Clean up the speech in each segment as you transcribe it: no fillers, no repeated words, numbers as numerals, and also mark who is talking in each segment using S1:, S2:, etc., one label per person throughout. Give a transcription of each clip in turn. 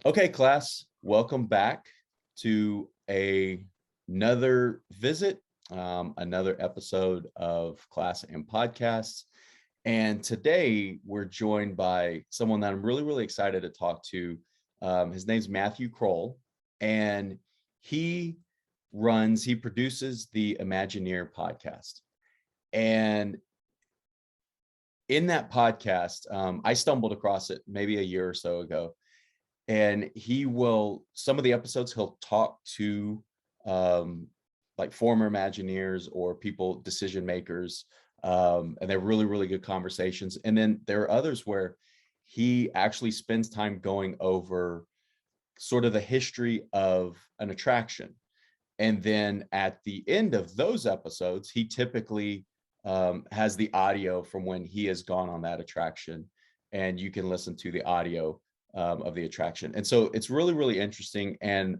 S1: Okay, class, welcome back to another visit, another episode of Class and Podcasts. And today we're joined by someone that I'm really excited to talk to. His name's Matthew Krul, and he he produces the Imagineer podcast. And in that podcast, I stumbled across it maybe a year or so ago. And some of the episodes, he'll talk to like former Imagineers or people, decision makers, and they're really good conversations. And then there are others where he actually spends time going over sort of the history of an attraction. And then at the end of those episodes, he typically has the audio from when he has gone on that attraction, and you can listen to the audio of the attraction. And so it's really interesting. And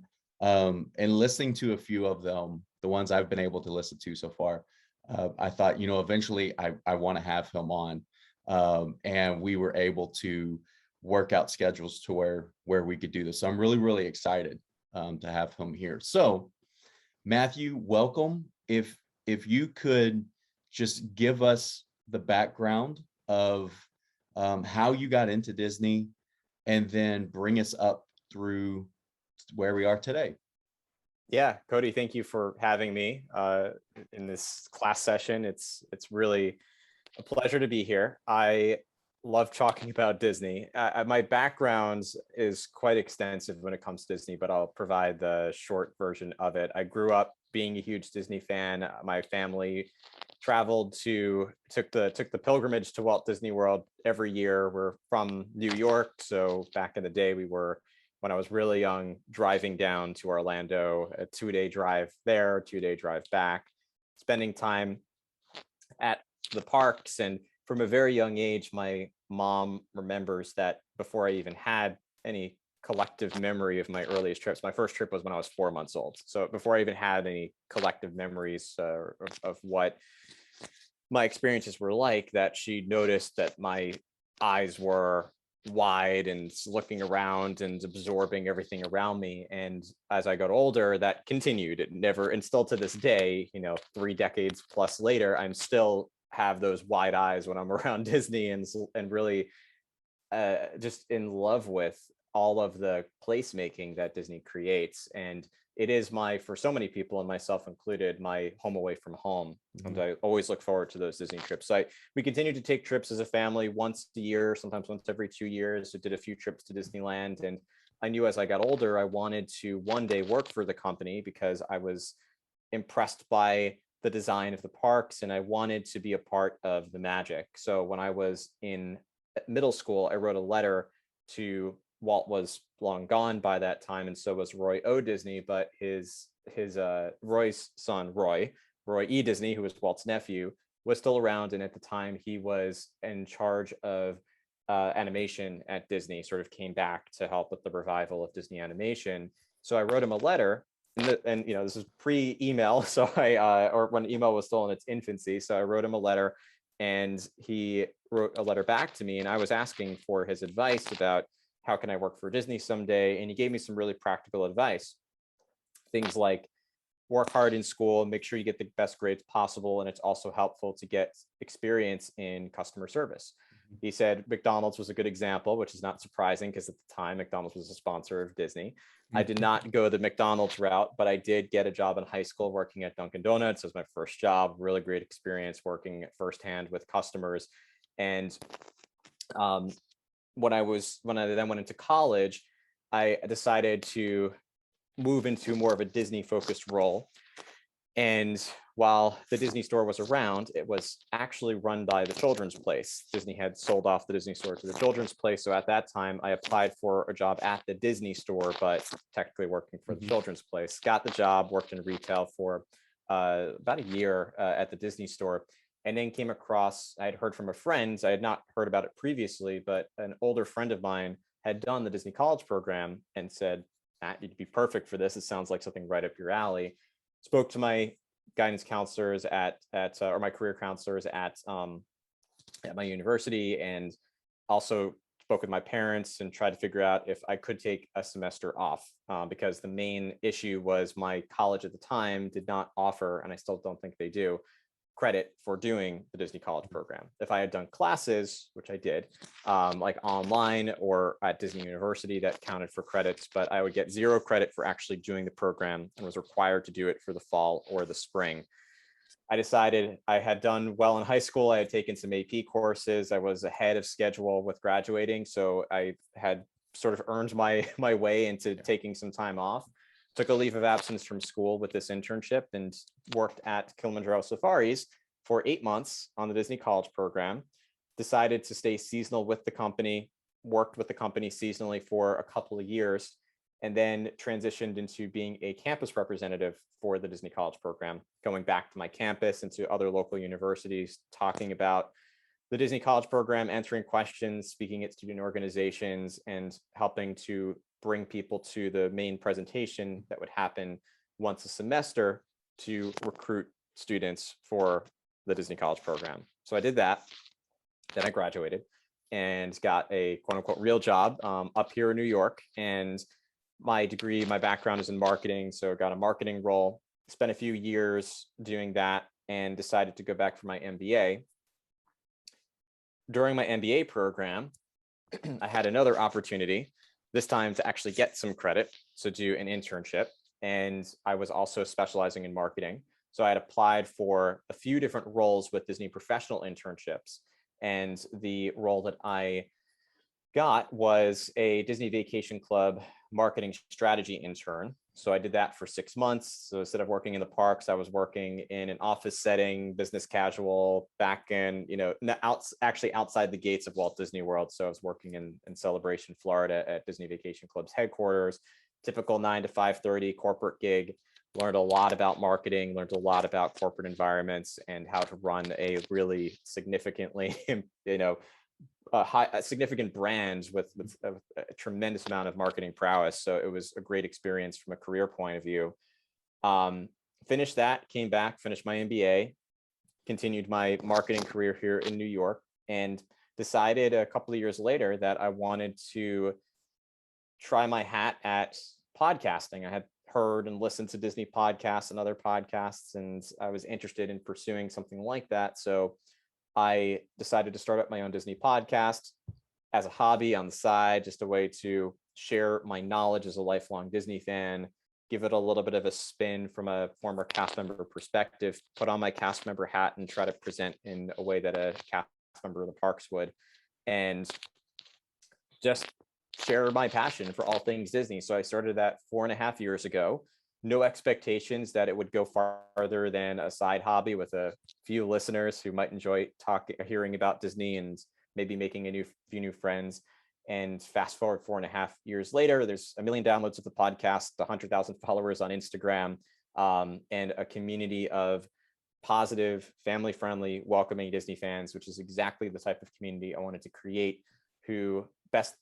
S1: listening to a few of them, the ones I've been able to listen to so far, I thought, eventually I want to have him on. And we were able to work out schedules to where we could do this. So I'm really excited to have him here. So Matthew, welcome. If you could just give us the background of how you got into Disney, and then bring us up through where we are today.
S2: Yeah, Cody, thank you for having me in this class session. It's really a pleasure to be here. I love talking about Disney. My background is quite extensive when it comes to Disney, but I'll provide the short version of it. I grew up being a huge Disney fan. My family took the pilgrimage to Walt Disney World every year. We're from New York, so back in the day, when I was really young, driving down to Orlando, a 2-day drive there, 2-day drive back, spending time at the parks. And from a very young age, my mom remembers that before I even had any collective memory of my earliest trips, my first trip was when I was 4 months old. So before I even had any collective memories of what my experiences were like, that she noticed that my eyes were wide and looking around and absorbing everything around me. And as I got older, that continued. And still to this day, 3 decades plus later, I'm still have those wide eyes when I'm around Disney, and really just in love with all of the placemaking that Disney creates. And it is for so many people, and myself included, my home away from home. Mm-hmm. And I always look forward to those Disney trips. So we continue to take trips as a family once a year, sometimes once every 2 years. I did a few trips to Disneyland, and I knew as I got older, I wanted to one day work for the company because I was impressed by the design of the parks, and I wanted to be a part of the magic. So when I was in middle school, I wrote a letter to Walt. Was long gone by that time, and so was Roy O. Disney, but Roy's son, Roy E. Disney, who was Walt's nephew, was still around. And at the time, he was in charge of animation at Disney, sort of came back to help with the revival of Disney animation. So I wrote him a letter, and this is pre-email, so or when email was still in its infancy. So I wrote him a letter, and he wrote a letter back to me, and I was asking for his advice about how can I work for Disney someday? And he gave me some really practical advice. Things like work hard in school, make sure you get the best grades possible. And it's also helpful to get experience in customer service. Mm-hmm. He said McDonald's was a good example, which is not surprising because at the time, McDonald's was a sponsor of Disney. Mm-hmm. I did not go the McDonald's route, but I did get a job in high school working at Dunkin' Donuts. It was my first job, really great experience working firsthand with customers. And when I then went into college, I decided to move into more of a Disney focused role. And while the Disney store was around, it was actually run by the Children's Place. Disney had sold off the Disney store to the Children's Place. So at that time, I applied for a job at the Disney store, but technically working for the Children's Place. Got the job, worked in retail for about a year at the Disney store. And then came across, I had heard from a friend, I had not heard about it previously, but an older friend of mine had done the Disney College program and said, Matt, you'd be perfect for this. It sounds like something right up your alley. Spoke to my guidance counselors or my career counselors at my university, and also spoke with my parents and tried to figure out if I could take a semester off, because the main issue was my college at the time did not offer, and I still don't think they do, credit for doing the Disney College program. If I had done classes, which I did, like online or at Disney University, that counted for credits, but I would get 0 credit for actually doing the program and was required to do it for the fall or the spring. I decided I had done well in high school. I had taken some AP courses. I was ahead of schedule with graduating. So I had sort of earned my way into taking some time off. Took a leave of absence from school with this internship and worked at Kilimanjaro Safaris for 8 months on the Disney College program. Decided to stay seasonal with the company, worked with the company seasonally for a couple of years, and then transitioned into being a campus representative for the Disney College program, going back to my campus and to other local universities, talking about the Disney College program, answering questions, speaking at student organizations, and helping to bring people to the main presentation that would happen once a semester to recruit students for the Disney College program. So I did that. Then I graduated and got a quote unquote real job up here in New York. And my degree, my background is in marketing. So I got a marketing role, spent a few years doing that, and decided to go back for my MBA. During my MBA program, I had another opportunity, this time to actually get some credit, so do an internship. And I was also specializing in marketing. So I had applied for a few different roles with Disney professional internships. And the role that I got was a Disney Vacation Club marketing strategy intern. So I did that for 6 months. So instead of working in the parks, I was working in an office setting, business casual, back in, actually outside the gates of Walt Disney World. So I was working in Celebration, Florida at Disney Vacation Club's headquarters, typical 9 to 5:30 corporate gig. Learned a lot about marketing, learned a lot about corporate environments and how to run a really significantly, significant brands with a tremendous amount of marketing prowess. So it was a great experience from a career point of view. Finished that, came back, finished my MBA, continued my marketing career here in New York, and decided a couple of years later that I wanted to try my hat at podcasting. I had heard and listened to Disney podcasts and other podcasts, and I was interested in pursuing something like that. So I decided to start up my own Disney podcast as a hobby on the side, just a way to share my knowledge as a lifelong Disney fan, give it a little bit of a spin from a former cast member perspective, put on my cast member hat and try to present in a way that a cast member of the parks would, and just share my passion for all things Disney. So I started that 4.5 years ago. No expectations that it would go farther than a side hobby with a few listeners who might enjoy hearing about Disney and maybe making a few new friends. And fast forward 4.5 years later, there's 1 million downloads of the podcast, 100,000 followers on Instagram, and a community of positive, family-friendly, welcoming Disney fans, which is exactly the type of community I wanted to create. Who best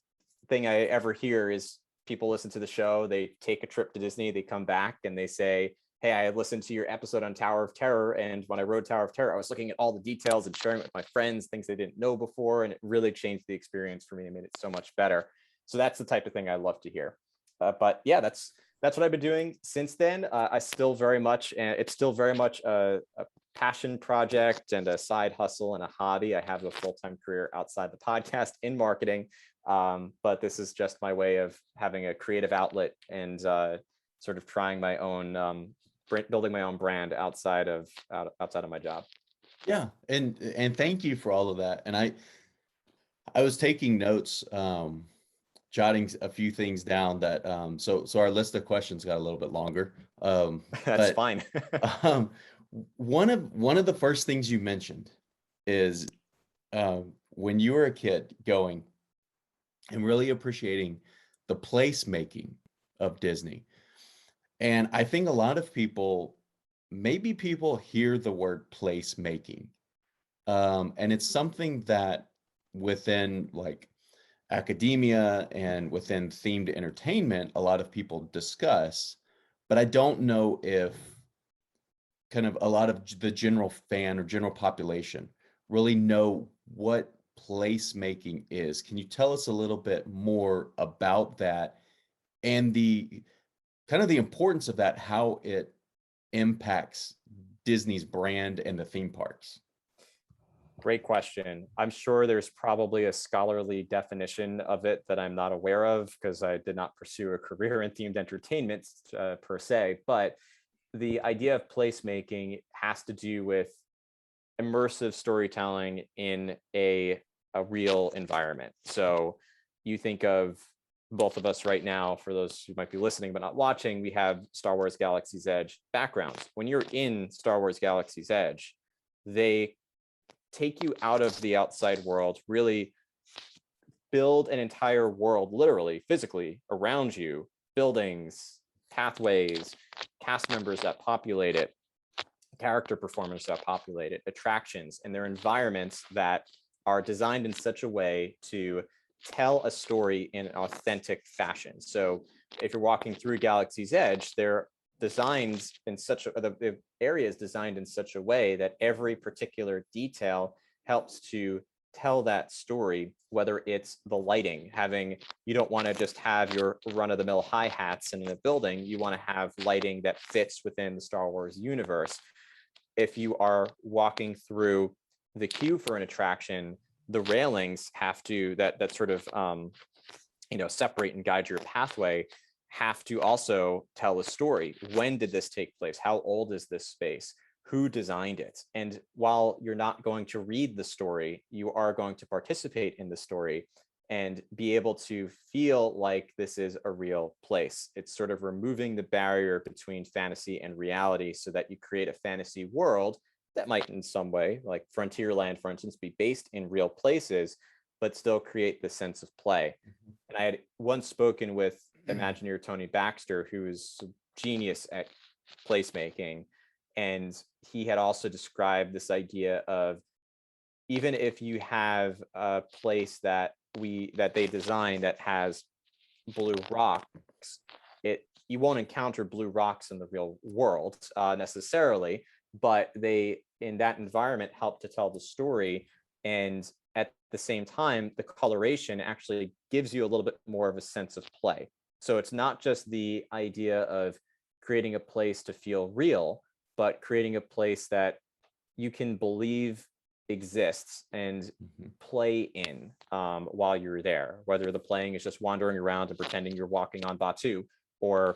S2: thing I ever hear is people listen to the show, they take a trip to Disney, they come back and they say, hey, I listened to your episode on Tower of Terror. And when I wrote Tower of Terror, I was looking at all the details and sharing it with my friends, things they didn't know before. And it really changed the experience for me and made it so much better. So that's the type of thing I love to hear. But yeah, that's what I've been doing since then. It's still very much a passion project and a side hustle and a hobby. I have a full-time career outside the podcast in marketing. But this is just my way of having a creative outlet and sort of trying my own, building my own brand outside of my job.
S1: Yeah, and thank you for all of that. And I was taking notes, jotting a few things down that so our list of questions got a little bit longer.
S2: That's fine.
S1: One of the first things you mentioned is when you were a kid going and really appreciating the placemaking of Disney. And I think a lot of people hear the word placemaking. And it's something that within like academia and within themed entertainment, a lot of people discuss, but I don't know if kind of a lot of the general fan or general population really know what placemaking is. Can you tell us a little bit more about that and the kind of the importance of that, how it impacts Disney's brand and the theme parks?
S2: Great question. I'm sure there's probably a scholarly definition of it that I'm not aware of because I did not pursue a career in themed entertainment per se. But the idea of placemaking has to do with immersive storytelling in a real environment. So you think of both of us right now, for those who might be listening but not watching, we have Star Wars Galaxy's Edge backgrounds. When you're in Star Wars Galaxy's Edge, they take you out of the outside world, really build an entire world, literally, physically around you, buildings, pathways, cast members that populate it, character performers that populate it, attractions, and their environments that are designed in such a way to tell a story in an authentic fashion. So if you're walking through Galaxy's Edge, they're designed in such a, the area is designed in such a way that every particular detail helps to tell that story, whether it's the lighting, you don't want to just have your run-of-the-mill hi-hats in a building, you want to have lighting that fits within the Star Wars universe. If you are walking through the queue for an attraction, the railings have to, that sort of separate and guide your pathway, have to also tell a story. When did this take place? How old is this space? Who designed it? And while you're not going to read the story, you are going to participate in the story and be able to feel like this is a real place. It's sort of removing the barrier between fantasy and reality so that you create a fantasy world that might in some way, like Frontierland, for instance, be based in real places, but still create the sense of play. Mm-hmm. And I had once spoken with Imagineer Tony Baxter, who is a genius at placemaking. And he had also described this idea of, even if you have a place that they designed that has blue rocks, you won't encounter blue rocks in the real world necessarily, but they, in that environment, help to tell the story. And at the same time, the coloration actually gives you a little bit more of a sense of play. So it's not just the idea of creating a place to feel real, but creating a place that you can believe exists and play in while you're there, whether the playing is just wandering around and pretending you're walking on Batuu, or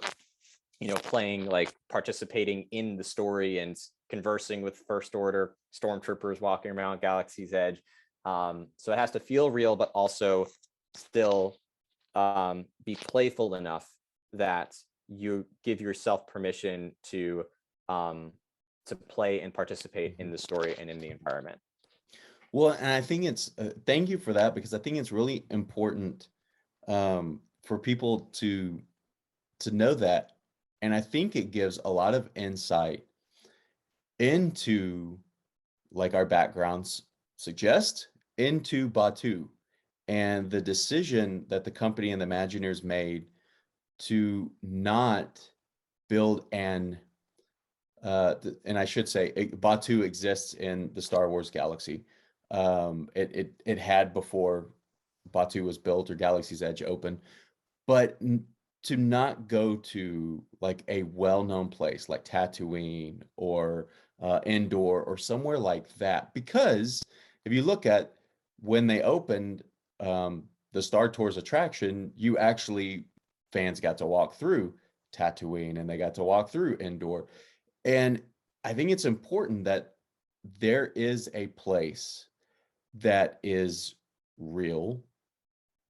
S2: playing, like participating in the story and conversing with First Order stormtroopers walking around Galaxy's Edge. So it has to feel real, but also still be playful enough that you give yourself permission to play and participate in the story and in the environment.
S1: Well, and I think it's thank you for that, because I think it's really important for people to know that. And I think it gives a lot of insight into, like our backgrounds suggest, into Batuu and the decision that the company and the Imagineers made to not build and I should say Batuu exists in the Star Wars galaxy. It had before Batuu was built or Galaxy's Edge opened, but to not go to like a well-known place like Tatooine or Endor or somewhere like that, because if you look at when they opened the Star Tours attraction, fans got to walk through Tatooine and they got to walk through Endor. And I think it's important that there is a place that is real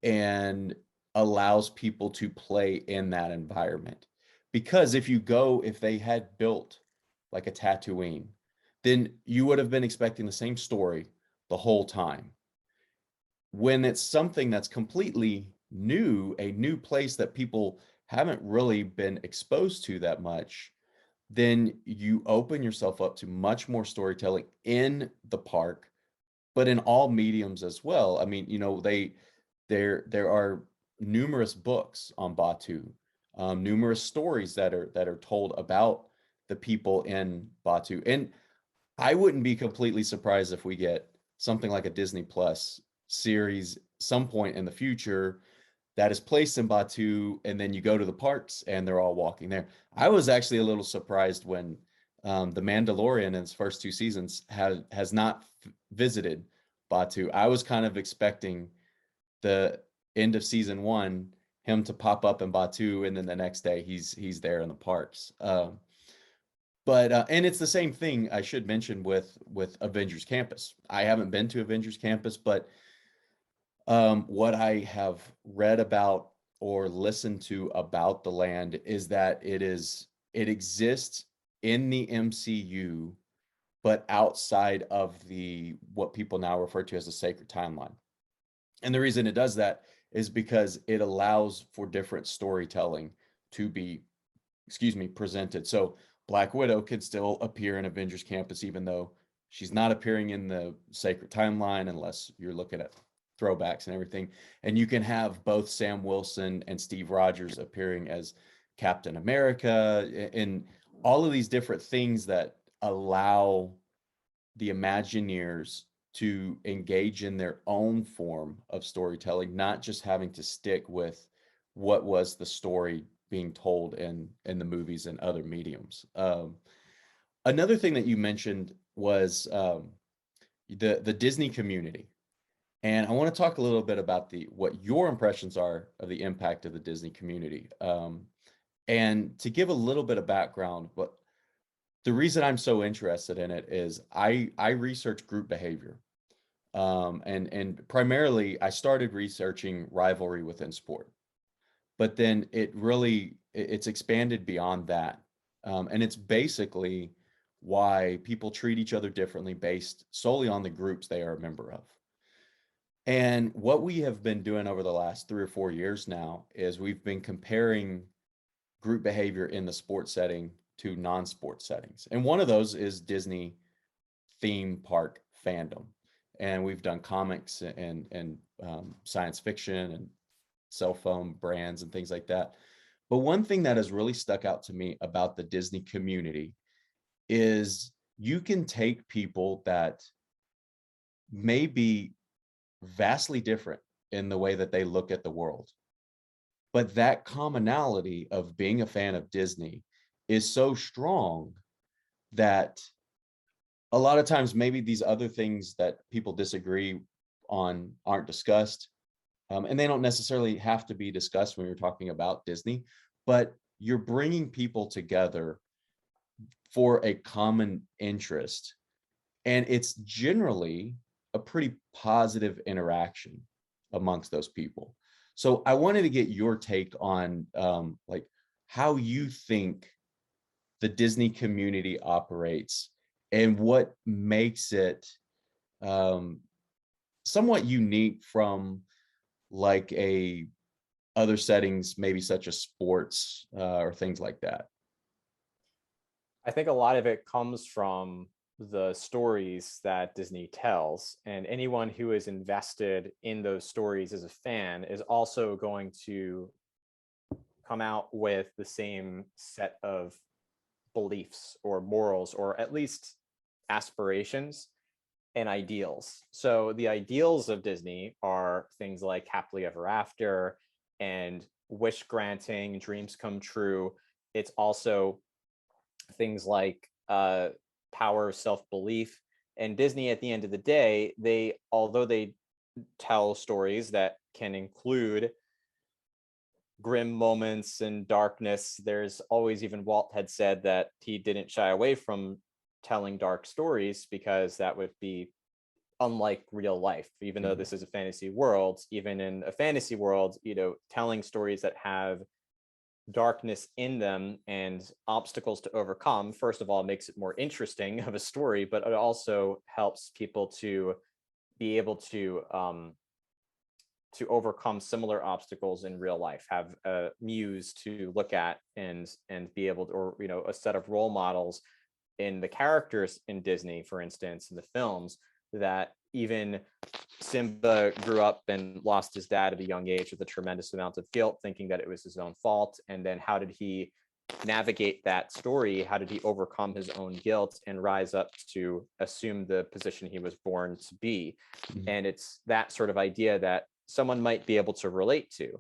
S1: and allows people to play in that environment. Because if they had built like a Tatooine, then you would have been expecting the same story the whole time. When it's something that's completely new, a new place that people haven't really been exposed to that much, then you open yourself up to much more storytelling in the park, but in all mediums as well. I mean, there are numerous books on Batuu, numerous stories that are told about the people in Batuu. And I wouldn't be completely surprised if we get something like a Disney Plus series some point in the future that is placed in Batu, and then you go to the parks and they're all walking there. I was actually a little surprised when the Mandalorian in its first two seasons has not visited Batu. I was kind of expecting the end of season one him to pop up in Batu, and then the next day he's there in the parks. But and it's the same thing I should mention with Avengers Campus. I haven't been to Avengers Campus, but what I have read about or listened to about the land is that it exists in the MCU, but outside of the what people now refer to as the sacred timeline. And the reason it does that is because it allows for different storytelling to be, excuse me, presented. So Black Widow could still appear in Avengers Campus, even though she's not appearing in the sacred timeline, unless you're looking at throwbacks and everything. And you can have both Sam Wilson and Steve Rogers appearing as Captain America, and all of these different things that allow the Imagineers to engage in their own form of storytelling, not just having to stick with what was the story being told in the movies and other mediums. Another thing that you mentioned was the Disney community, and I want to talk a little bit about the what your impressions are of the impact of the Disney community. And to give a little bit of background, but the reason I'm so interested in it is I research group behavior. And primarily I started researching rivalry within sport, but then it's expanded beyond that. And it's basically why people treat each other differently based solely on the groups they are a member of. And what we have been doing over the last 3 or 4 years now is we've been comparing group behavior in the sports setting to non-sport settings. And one of those is Disney theme park fandom. And we've done comics and science fiction and cell phone brands and things like that. But one thing that has really stuck out to me about the Disney community is you can take people that may be vastly different in the way that they look at the world, but that commonality of being a fan of Disney is so strong that a lot of times maybe these other things that people disagree on aren't discussed. And they don't necessarily have to be discussed when you're talking about Disney, but you're bringing people together for a common interest. And it's generally a pretty positive interaction amongst those people. So I wanted to get your take on like how you think the Disney community operates and what makes it somewhat unique from like a other settings, maybe such as sports or things like that.
S2: I think a lot of it comes from the stories that Disney tells, and anyone who is invested in those stories as a fan is also going to come out with the same set of beliefs or morals, or at least aspirations and ideals. So the ideals of Disney are things like happily ever after and wish granting, dreams come true. It's also things like power of self-belief. And Disney, at the end of the day, although they tell stories that can include grim moments and darkness, there's always, even Walt had said that he didn't shy away from telling dark stories because that would be unlike real life. Even though this is a fantasy world, even in a fantasy world, telling stories that have darkness in them and obstacles to overcome, first of all, makes it more interesting of a story, but it also helps people to be able to overcome similar obstacles in real life, have a muse to look at and be able to, or a set of role models in the characters in Disney, for instance, in the films, that even Simba grew up and lost his dad at a young age with a tremendous amount of guilt, thinking that it was his own fault. And then how did he navigate that story, how did he overcome his own guilt and rise up to assume the position he was born to be? And it's that sort of idea that someone might be able to relate to.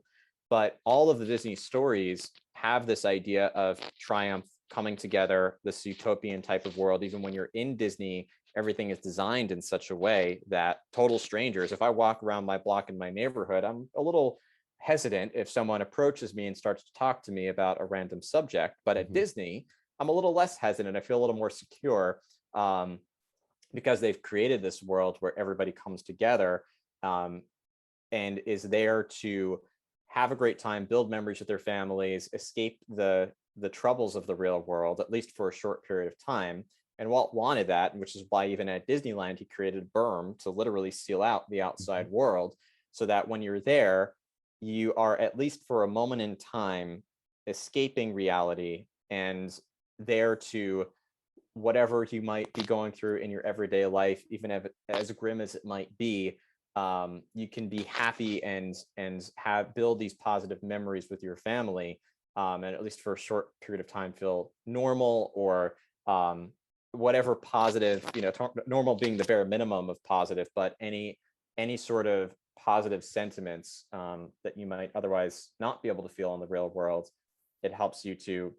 S2: But all of the Disney stories have this idea of triumph, coming together, this utopian type of world. Even when you're in Disney, everything is designed in such a way that total strangers, if I walk around my block in my neighborhood, I'm a little hesitant if someone approaches me and starts to talk to me about a random subject. But at Disney, I'm a little less hesitant. I feel a little more secure, because they've created this world where everybody comes together, and is there to have a great time, build memories with their families, escape the troubles of the real world, at least for a short period of time. And Walt wanted that, which is why even at Disneyland, he created a berm to literally seal out the outside world, so that when you're there, you are, at least for a moment in time, escaping reality and there to whatever you might be going through in your everyday life, even if as grim as it might be, you can be happy and have build these positive memories with your family, and at least for a short period of time feel normal, or whatever positive, normal being the bare minimum of positive, but any sort of positive sentiments that you might otherwise not be able to feel in the real world. It helps you to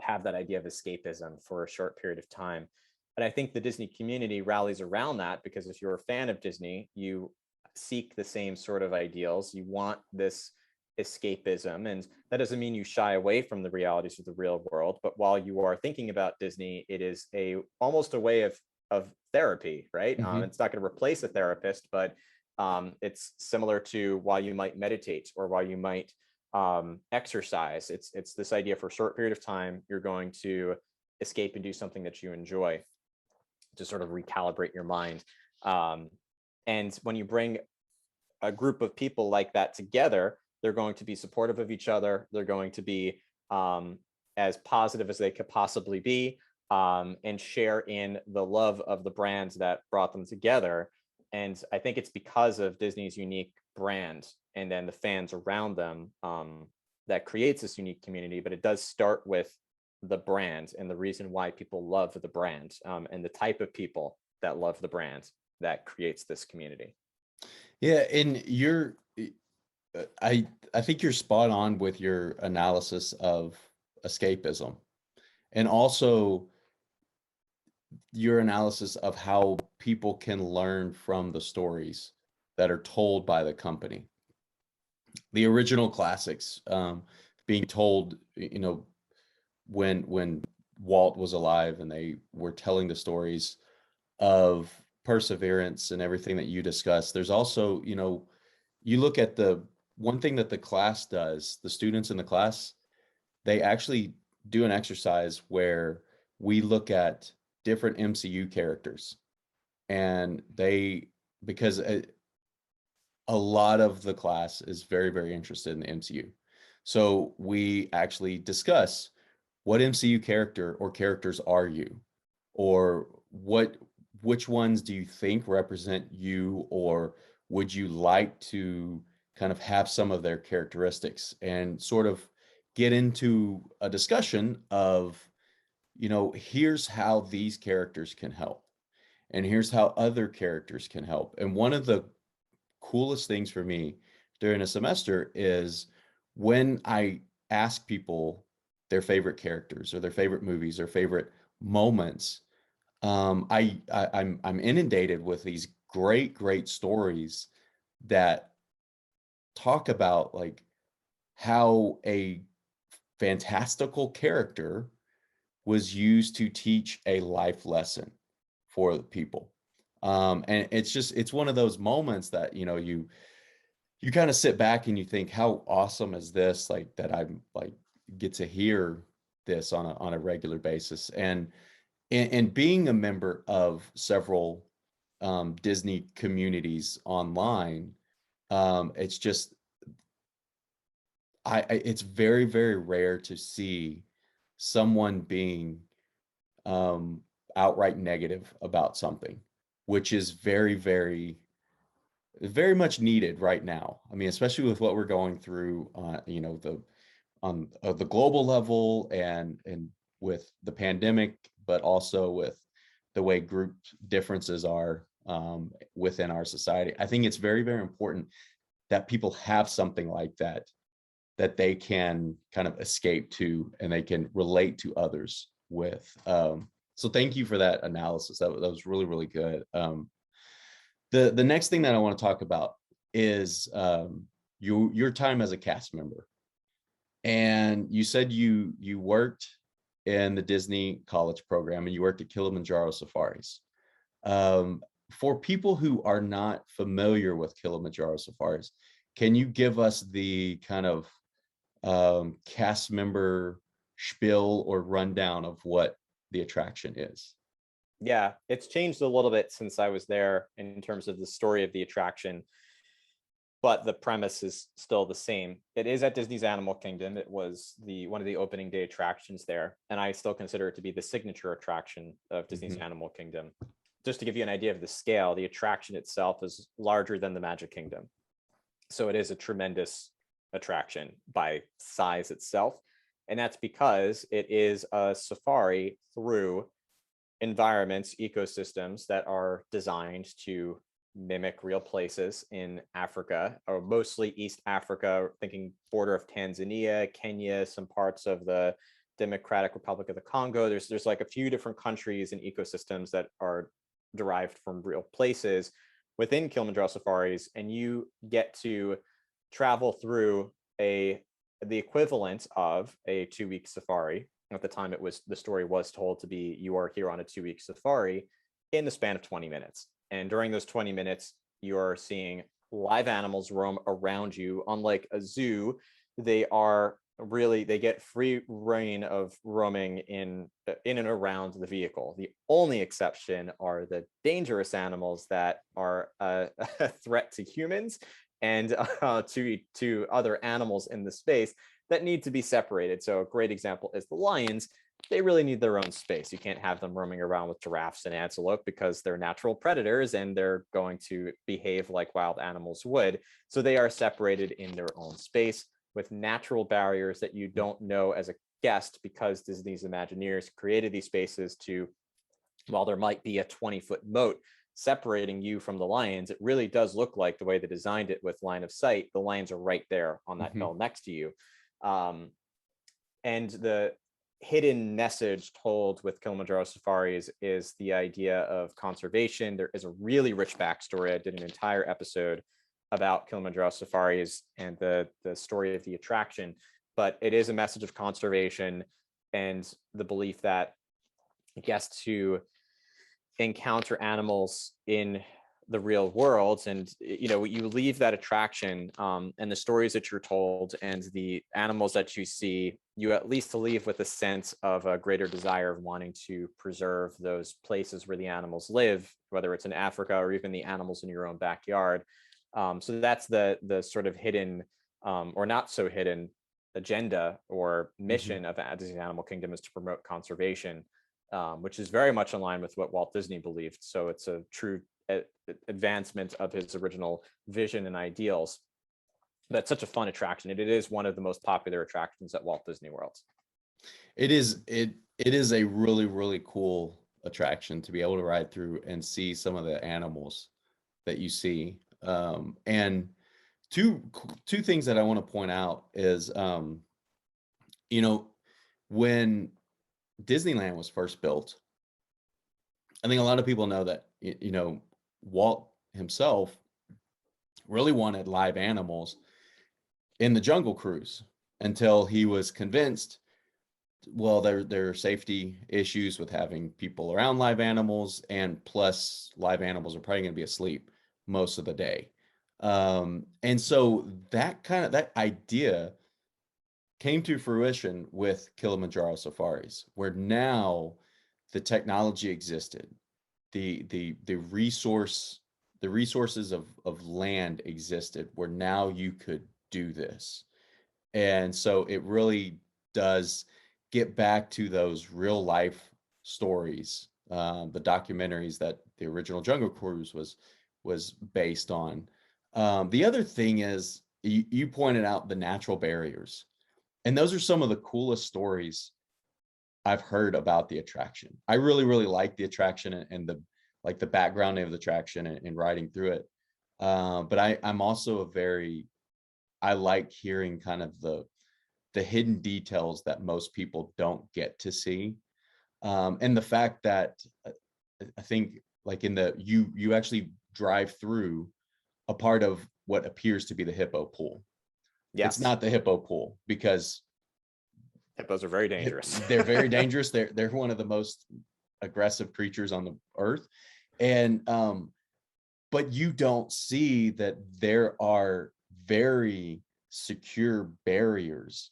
S2: have that idea of escapism for a short period of time. And I think the Disney community rallies around that, because if you're a fan of Disney, you seek the same sort of ideals. You want this escapism, and that doesn't mean you shy away from the realities of the real world. But while you are thinking about Disney, it is almost a way of therapy, right? It's not going to replace a therapist, but it's similar to why you might meditate or why you might exercise. It's this idea for a short period of time, you're going to escape and do something that you enjoy to sort of recalibrate your mind. And when you bring a group of people like that together, they're going to be supportive of each other. They're going to be as positive as they could possibly be, and share in the love of the brands that brought them together. And I think it's because of Disney's unique brand and then the fans around them, that creates this unique community. But it does start with the brand and the reason why people love the brand, and the type of people that love the brand that creates this community.
S1: Yeah, and I think you're spot on with your analysis of escapism, and also your analysis of how people can learn from the stories that are told by the company. The original classics, being told, when Walt was alive, and they were telling the stories of perseverance and everything that you discussed. There's also, you look at the one thing that the class does, the students in the class, they actually do an exercise where we look at different MCU characters, and because a lot of the class is very, very interested in the MCU. So we actually discuss, what MCU character or characters are you? Or which ones do you think represent you? Or would you like to kind of have some of their characteristics, and sort of get into a discussion of, here's how these characters can help, and here's how other characters can help. And one of the coolest things for me during a semester is when I ask people their favorite characters or their favorite movies or favorite moments. I'm inundated with these great stories that talk about, like, how a fantastical character was used to teach a life lesson for the people. And it's one of those moments that, you kind of sit back and you think, how awesome is this? Like, that I'm like get to hear this on a regular basis. And being a member of several Disney communities online, it's just it's very, very rare to see someone being outright negative about something, which is very, very, very much needed right now. I mean, especially with what we're going through, the the global level and with the pandemic, but also with the way group differences are within our society. I think it's very, very important that people have something like that they can kind of escape to and they can relate to others with. So thank you for that analysis. That was really, really good. The next thing that I want to talk about is your time as a cast member. And you said you worked in the Disney College program and you worked at Kilimanjaro Safaris. For people who are not familiar with Kilimanjaro Safaris, can you give us the kind of cast member spiel or rundown of what the attraction is?
S2: Yeah, it's changed a little bit since I was there in terms of the story of the attraction, but the premise is still the same. It is at Disney's Animal Kingdom. It was one of the opening day attractions there, and I still consider it to be the signature attraction of Disney's Animal Kingdom. Just to give you an idea of the scale, the attraction itself is larger than the Magic Kingdom. So it is a tremendous attraction by size itself. And that's because it is a safari through environments, ecosystems that are designed to mimic real places in Africa, or mostly East Africa, thinking border of Tanzania, Kenya, some parts of the Democratic Republic of the Congo. There's like a few different countries and ecosystems that are derived from real places within Kilimanjaro Safaris, and you get to travel through the equivalent of a 2-week safari. At the time, the story was told to be, you are here on a 2-week safari in the span of 20 minutes. And during those 20 minutes, you are seeing live animals roam around you. Unlike a zoo, they get free reign of roaming in and around the vehicle. The only exception are the dangerous animals that are a threat to humans and to other animals in the space that need to be separated. So a great example is the lions. They really need their own space. You can't have them roaming around with giraffes and antelope because they're natural predators and they're going to behave like wild animals would. So they are separated in their own space with natural barriers that you don't know as a guest, because Disney's Imagineers created these spaces to, while there might be a 20-foot moat separating you from the lions, it really does look like the way they designed it with line of sight. The lions are right there on that hill next to you. And the hidden message told with Kilimanjaro Safaris is the idea of conservation. There is a really rich backstory. I did an entire episode about Kilimanjaro Safaris and the story of the attraction, but it is a message of conservation and the belief that guests who encounter animals in the real world, and you leave that attraction and the stories that you're told and the animals that you see, you at least leave with a sense of a greater desire of wanting to preserve those places where the animals live, whether it's in Africa or even the animals in your own backyard. So that's the sort of hidden or not so hidden agenda or mission of Disney Animal Kingdom, is to promote conservation, which is very much in line with what Walt Disney believed. So it's a true advancement of his original vision and ideals. That's such a fun attraction. It is one of the most popular attractions at Walt Disney World.
S1: It is a really, really cool attraction to be able to ride through and see some of the animals that you see. And two things that I want to point out is, when Disneyland was first built, I think a lot of people know that, Walt himself really wanted live animals in the Jungle Cruise until he was convinced, well, there are safety issues with having people around live animals, and plus live animals are probably going to be asleep most of the day. And so that idea came to fruition with Kilimanjaro Safaris, where now the technology existed, the resources of land existed, where now you could do this. And so it really does get back to those real life stories, the documentaries that the original Jungle Cruise was based on. The other thing is, you pointed out the natural barriers. And those are some of the coolest stories I've heard about the attraction. I really, really like the attraction and the like the background of the attraction and riding through it. But I'm also I like hearing kind of the hidden details that most people don't get to see. And the fact that I think like you actually drive through a part of what appears to be the hippo pool. It's
S2: Yes,
S1: not the hippo pool because
S2: hippos are very dangerous.
S1: they're very dangerous. They're one of the most aggressive creatures on the earth. And but you don't see that there are very secure barriers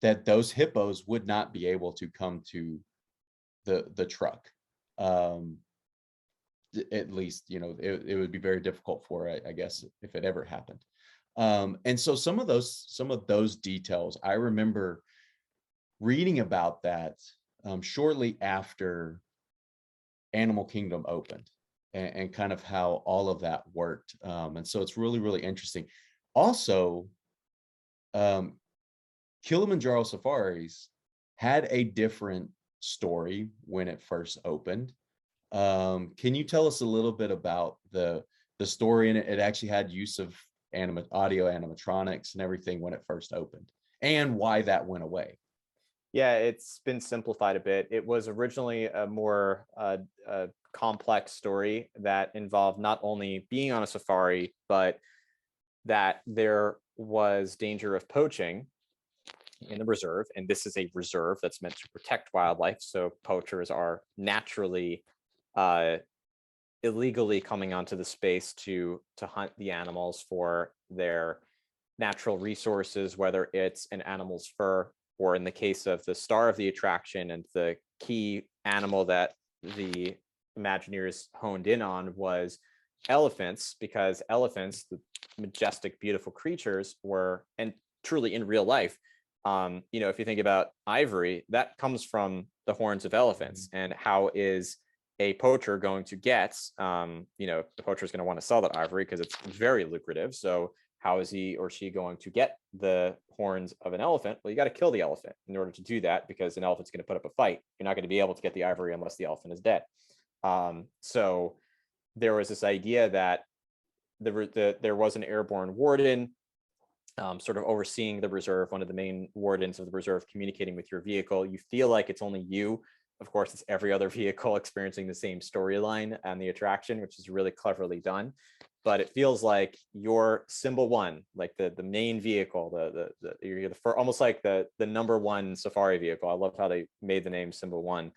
S1: that those hippos would not be able to come to the truck. Um, at least, it would be very difficult for it, I guess, if it ever happened. And so some of those details, I remember reading about that shortly after Animal Kingdom opened and kind of how all of that worked. And so it's really, really interesting. Also, um, Kilimanjaro Safaris had a different story when it first opened. Can you tell us a little bit about the story? And it actually had use of audio animatronics and everything when it first opened, and why that went away.
S2: Yeah, it's been simplified a bit. It was originally a more complex story that involved not only being on a safari, but that there was danger of poaching in the reserve. And this is a reserve that's meant to protect wildlife. So poachers are naturally uh, illegally coming onto the space to hunt the animals for their natural resources, whether it's an animal's fur, or in the case of the star of the attraction and the key animal that the Imagineers honed in on was elephants, because elephants, the majestic, beautiful creatures, were, and truly in real life, if you think about ivory, that comes from the horns of elephants. And how is a poacher going to get, the poacher is going to want to sell that ivory because it's very lucrative. So how is he or she going to get the horns of an elephant? Well, you got to kill the elephant in order to do that, because an elephant's going to put up a fight. You're not going to be able to get the ivory unless the elephant is dead. So there was this idea that there was an airborne warden sort of overseeing the reserve, one of the main wardens of the reserve, communicating with your vehicle. You feel like it's only you. Of course, it's every other vehicle experiencing the same storyline and the attraction, which is really cleverly done. But it feels like you're symbol one, like the main vehicle, you're almost like the number one safari vehicle. I love how they made the name symbol one.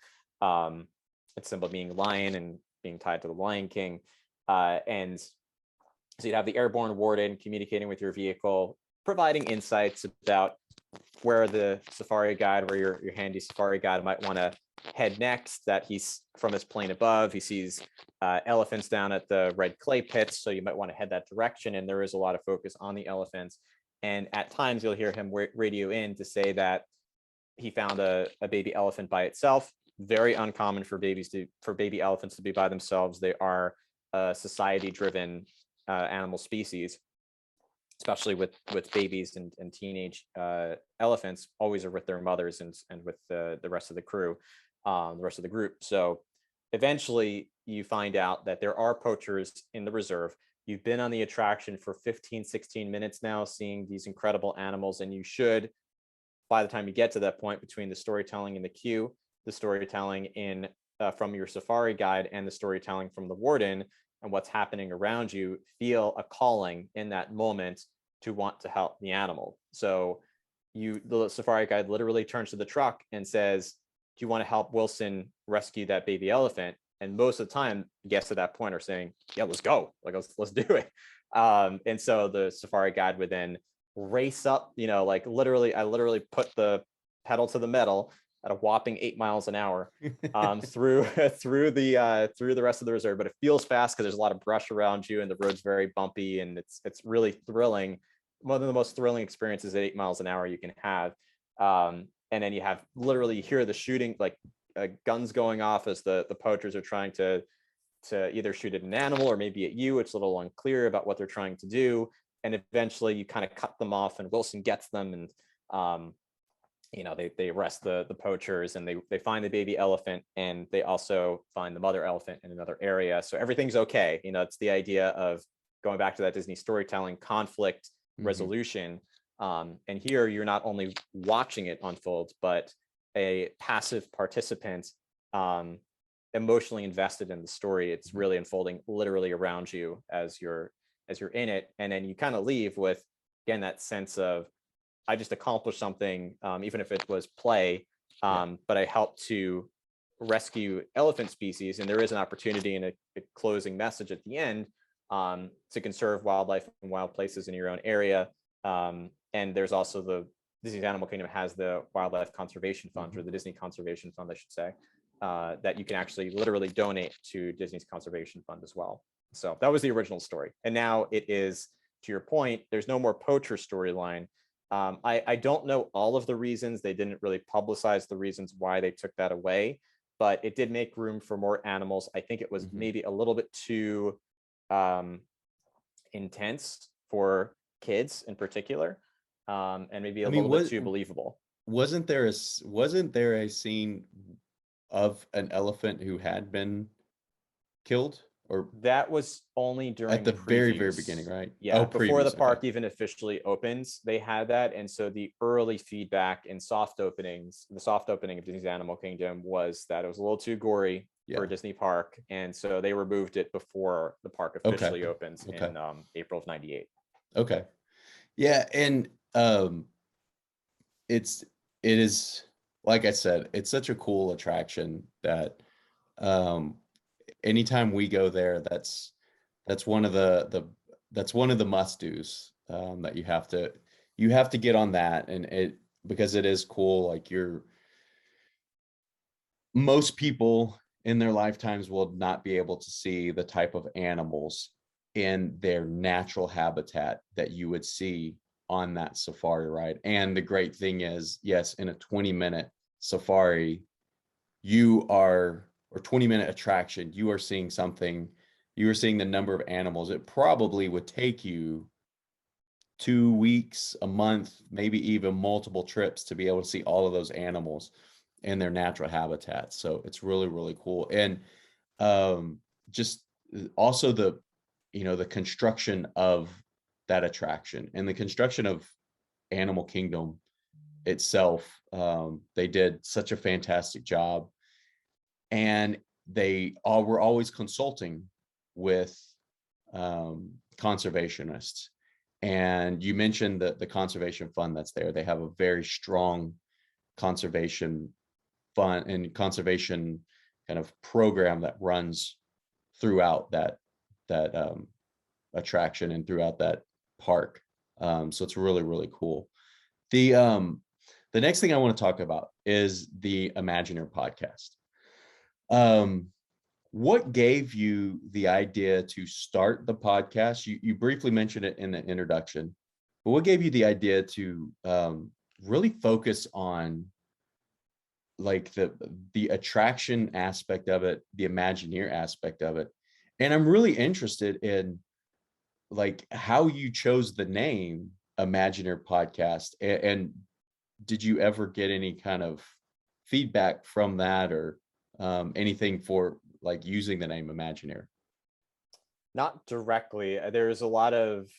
S2: It's symbol being lion and being tied to the Lion King. And so you'd have the airborne warden communicating with your vehicle, providing insights about where the safari guide, where your handy safari guide might want to head next. That he's from his plane above, he sees elephants down at the red clay pits, so you might want to head that direction. And there is a lot of focus on the elephants. And at times you'll hear him radio in to say that he found a baby elephant by itself. Very uncommon for baby elephants to be by themselves. They are a society-driven animal species, especially with babies and teenage elephants, always are with their mothers and with the rest of the crew, the rest of the group. So eventually you find out that there are poachers in the reserve. You've been on the attraction for 15, 16 minutes now, seeing these incredible animals. And you should, by the time you get to that point, between the storytelling in the queue, the storytelling from your safari guide, and the storytelling from the warden and what's happening around you, feel a calling in that moment to want to help the animal. So the safari guide literally turns to the truck and says, do you want to help Wilson rescue that baby elephant? And most of the time, guests at that point are saying, yeah, let's go. Like, let's do it. And so the safari guide would then race up, like I literally put the pedal to the metal at a whopping 8 miles an hour through the rest of the reserve. But it feels fast because there's a lot of brush around you and the road's very bumpy, and it's really thrilling. One of the most thrilling experiences at 8 miles an hour you can have. And then you hear the shooting, like guns going off as the poachers are trying to either shoot at an animal or maybe at you. It's a little unclear about what they're trying to do. And eventually you kind of cut them off and Wilson gets them. And they arrest the poachers, and they find the baby elephant, and they also find the mother elephant in another area. So everything's okay. It's the idea of going back to that Disney storytelling, conflict resolution. And here you're not only watching it unfold, but a passive participant, emotionally invested in the story. It's really unfolding literally around you as you're in it. And then you kind of leave with, again, that sense of, I just accomplished something, even if it was play, but I helped to rescue elephant species. And there is an opportunity in a closing message at the end, to conserve wildlife and wild places in your own area. And there's also the Disney's Animal Kingdom has the Wildlife Conservation Fund, or the Disney Conservation Fund, I should say, that you can actually literally donate to Disney's Conservation Fund as well. So that was the original story. And now it is, to your point, there's no more poacher storyline. I don't know all of the reasons. They didn't really publicize the reasons why they took that away, but it did make room for more animals. I think it was maybe a little bit too intense for kids in particular, and maybe a little bit too believable.
S1: Wasn't there a scene of an elephant who had been killed? Or
S2: that was only during
S1: at the
S2: previews.
S1: very beginning, right?
S2: Yeah, before the park even officially opens, they had that. And so the early feedback in soft openings, the soft opening of Disney's Animal Kingdom, was that it was a little too gory for Disney Park, and so they removed it before the park officially opens in April of '98.
S1: Okay, yeah, and it is, like I said, it's such a cool attraction that anytime we go there, that's one of the must-dos, that you have to get on that, and it, because it is cool. Like, most people in their lifetimes will not be able to see the type of animals in their natural habitat that you would see on that safari ride. And the great thing is, yes, in a 20-minute safari, or 20-minute attraction, you are seeing the number of animals. It probably would take you 2 weeks, a month, maybe even multiple trips to be able to see all of those animals in their natural habitats. So it's really, really cool. And just also the construction of that attraction and the construction of Animal Kingdom itself. They did such a fantastic job, and they all were always consulting with conservationists. And you mentioned the conservation fund that's there. They have a very strong conservation fund and conservation kind of program that runs throughout that attraction and throughout that park. So it's really, really cool. The next thing I want to talk about is the Imagineering podcast. What gave you the idea to start the podcast? You briefly mentioned it in the introduction, but what gave you the idea to really focus on, like, the attraction aspect of it, the Imagineer aspect of it? And I'm really interested in, like, how you chose the name Imagineer Podcast, and did you ever get any kind of feedback from that, or anything for, like, using the name Imagineer?
S2: Not directly. There's a lot of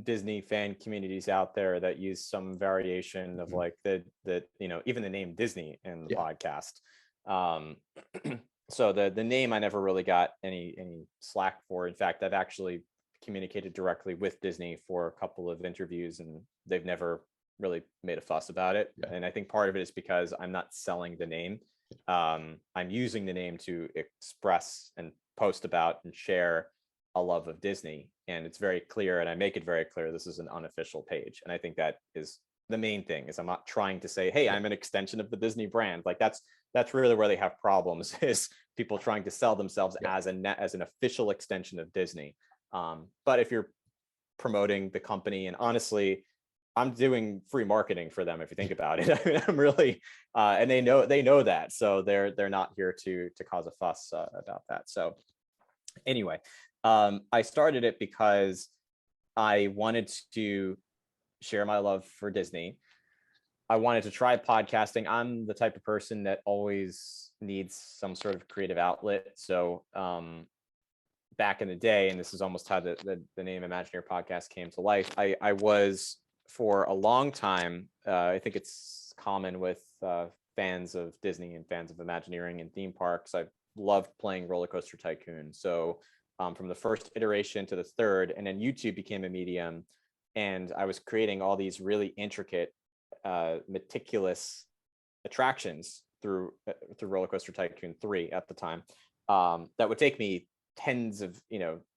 S2: Disney fan communities out there that use some variation of like the even the name Disney in the podcast. So the name I never really got any slack for. In fact, I've actually communicated directly with Disney for a couple of interviews, and they've never really made a fuss about it. And I think part of it is because I'm not selling the name. I'm using the name to express and post about and share a love of Disney. And it's very clear, and I make it very clear, this is an unofficial page. And I think that is the main thing, is I'm not trying to say, hey, I'm an extension of the Disney brand. Like, that's really where they have problems, is people trying to sell themselves as an official extension of Disney. But if you're promoting the company, and honestly, I'm doing free marketing for them, if you think about it. I mean, I'm really, and they know that, so they're not here to cause a fuss about that. So anyway, I started it because I wanted to share my love for Disney. I wanted to try podcasting. I'm the type of person that always needs some sort of creative outlet. So back in the day, and this is almost how the name Imagineer podcast came to life, I was for a long time, I think it's common with fans of Disney and fans of Imagineering and theme parks, I loved playing Roller Coaster Tycoon. So from the first iteration to the third, and then YouTube became a medium, and I was creating all these really intricate, meticulous attractions through Roller Coaster Tycoon 3 at the time, that would take me tens of,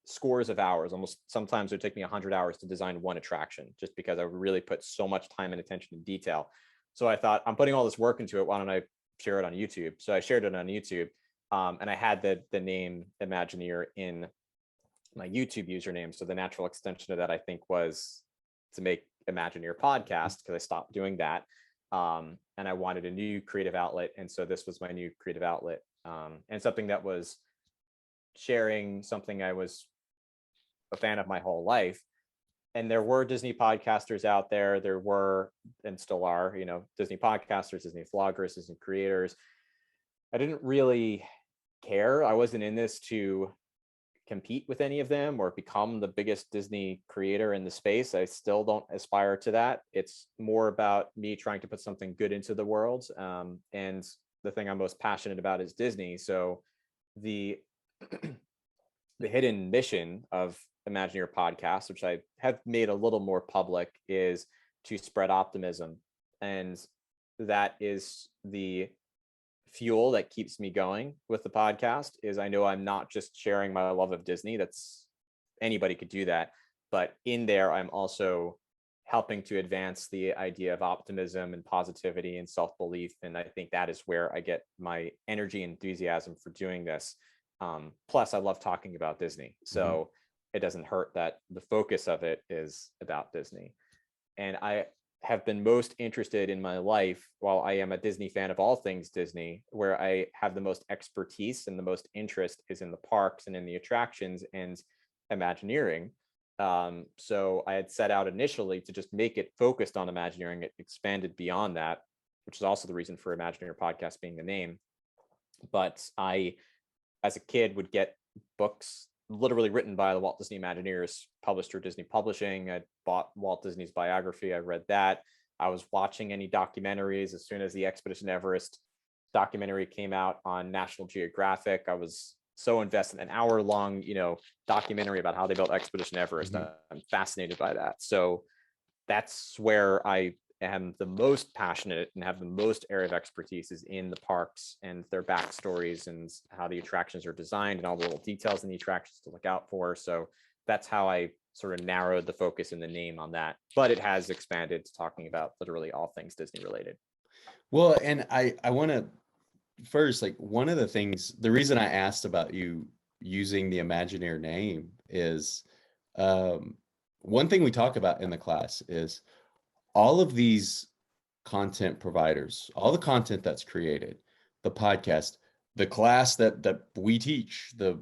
S2: scores of hours. Almost sometimes it would take me 100 hours to design one attraction, just because I would really put so much time and attention to detail. So I thought, I'm putting all this work into it, why don't I share it on YouTube? So I shared it on YouTube, and I had the name Imagineer in my YouTube username. So the natural extension of that, I think, was to make Imagineer podcast, because I stopped doing that. And I wanted a new creative outlet. And so this was my new creative outlet, and something that was sharing something I was a fan of my whole life. And there were Disney podcasters out there. There were, and still are, Disney podcasters, Disney vloggers, Disney creators. I didn't really care. I wasn't in this to compete with any of them or become the biggest Disney creator in the space. I still don't aspire to that. It's more about me trying to put something good into the world. And the thing I'm most passionate about is Disney. So the the hidden mission of Imagineer podcast, which I have made a little more public, is to spread optimism. And that is the fuel that keeps me going with the podcast. Is I know I'm not just sharing my love of Disney. That's, anybody could do that. But in there, I'm also helping to advance the idea of optimism and positivity and self-belief. And I think that is where I get my energy and enthusiasm for doing this. Plus, I love talking about Disney. So it doesn't hurt that the focus of it is about Disney. And I have been most interested in my life, while I am a Disney fan of all things Disney, where I have the most expertise and the most interest is in the parks and in the attractions and Imagineering. So I had set out initially to just make it focused on Imagineering. It expanded beyond that, which is also the reason for Imagineer podcast being the name. But I, as a kid, would get books literally written by the Walt Disney Imagineers, published through Disney Publishing. I bought Walt Disney's biography. I read that. I was watching any documentaries as soon as the Expedition Everest documentary came out on National Geographic. I was so invested. An hour-long, documentary about how they built Expedition Everest. I'm fascinated by that. So that's where I am the most passionate and have the most area of expertise, is in the parks and their backstories and how the attractions are designed and all the little details in the attractions to look out for. So that's how I sort of narrowed the focus in the name on that. But it has expanded to talking about literally all things Disney related.
S1: Well, and I want to first, like, one of the things, the reason I asked about you using the Imagineer name is, one thing we talk about in the class is all of these content providers, all the content that's created, the podcast, the class that we teach, the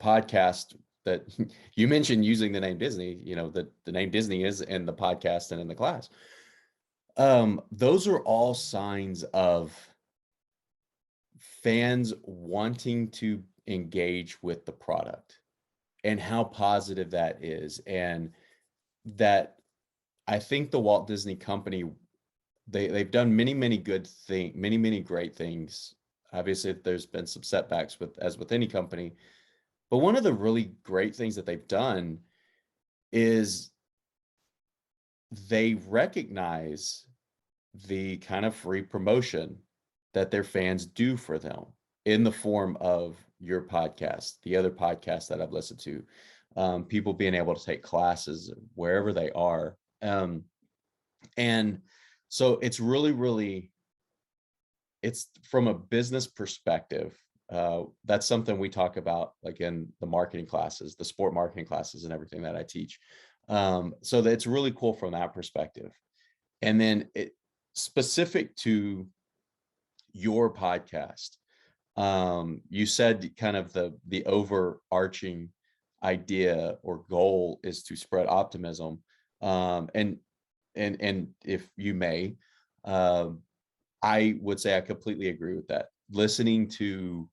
S1: podcast that you mentioned using the name Disney, the name Disney is in the podcast and in the class. Those are all signs of fans wanting to engage with the product and how positive that is. And that, I think the Walt Disney Company, they've done many good things, many great things. Obviously, there's been some setbacks as with any company, but one of the really great things that they've done is they recognize the kind of free promotion that their fans do for them in the form of your podcast, the other podcasts that I've listened to, people being able to take classes wherever they are. And so it's really, it's from a business perspective. That's something we talk about, like in the marketing classes, the sport marketing classes and everything that I teach. So that it's really cool from that perspective. And then it specific to your podcast, you said kind of the overarching idea or goal is to spread optimism. And if you may, I would say I completely agree with that. Listening to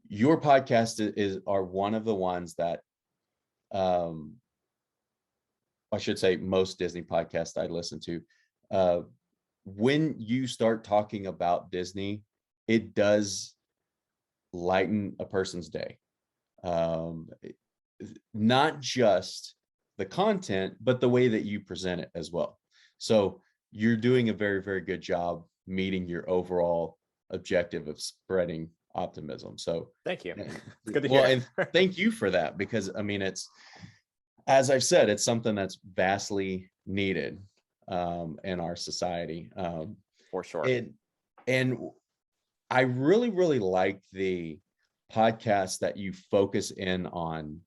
S1: your podcast are one of the ones that, um, I should say most Disney podcasts I listen to. Uh, when you start talking about Disney, it does lighten a person's day. Um, Not just the content, but the way that you present it as well. So you're doing a very, very good job meeting your overall objective of spreading optimism. So,
S2: Thank you.
S1: eh,
S2: It's good to
S1: well,
S2: hear.
S1: and thank you for that, because I mean, it's, as I've said, it's something that's vastly needed in our society.
S2: For sure.
S1: And I really, really like the podcast that you focus in on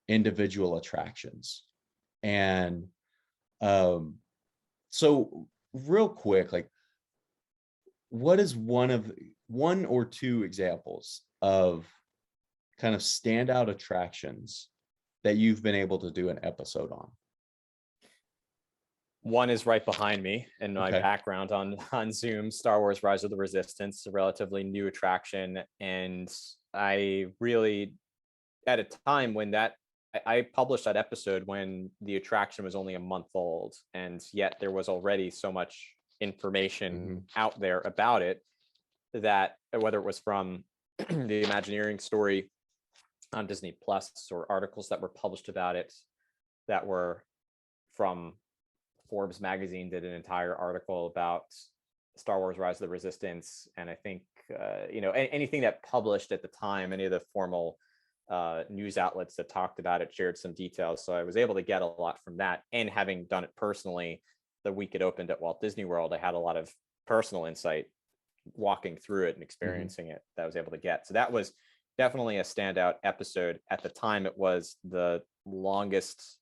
S1: individual attractions. And um, so real quick, like, what is one or two examples of kind of standout attractions that you've been able to do an episode on?
S2: One is right behind me in my
S1: Okay.
S2: background on Zoom. Star Wars Rise of the Resistance, a relatively new attraction. And I really, at a time when I published that episode when the attraction was only a month old, and yet there was already so much information out there about it, that whether it was from the Imagineering story on Disney Plus or articles that were published about it, that were from Forbes magazine, did an entire article about Star Wars Rise of the Resistance. And I think anything that published at the time, any of the formal news outlets that talked about it shared some details. So I was able to get a lot from that. And having done it personally the week it opened at Walt Disney World, I had a lot of personal insight walking through it and experiencing it that I was able to get. So that was definitely a standout episode. At the time, it was the longest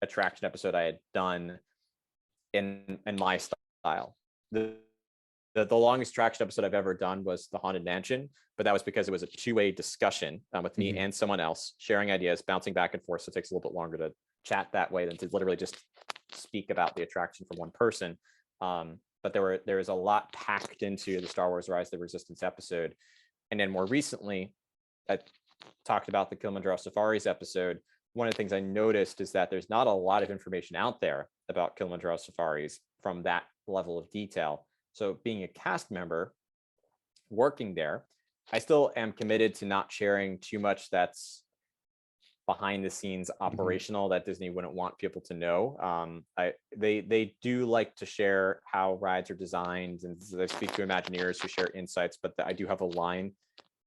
S2: attraction episode I had done in my style. The longest attraction episode I've ever done was the Haunted Mansion, but that was because it was a two-way discussion with me and someone else, sharing ideas, bouncing back and forth. So it takes a little bit longer to chat that way than to literally just speak about the attraction from one person. But there is a lot packed into the Star Wars Rise of the Resistance episode. And then more recently, I talked about the Kilimanjaro Safaris episode. One of the things I noticed is that there's not a lot of information out there about Kilimanjaro Safaris from that level of detail. So being a cast member working there, I still am committed to not sharing too much that's behind the scenes operational that Disney wouldn't want people to know. They do like to share how rides are designed, and they speak to Imagineers who share insights, but I do have a line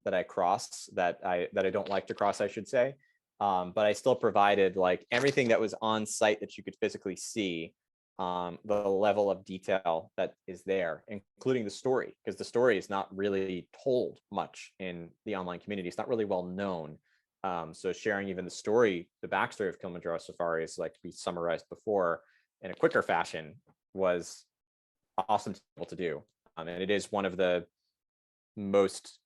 S2: that I cross that I don't like to cross, I should say. But I still provided like everything that was on site that you could physically see, the level of detail that is there, including the story, because the story is not really told much in the online community. It's not really well known. So sharing even the story, the backstory of Kilimanjaro Safaris, like we summarized before, in a quicker fashion, was awesome to be able to do. And it is one of the most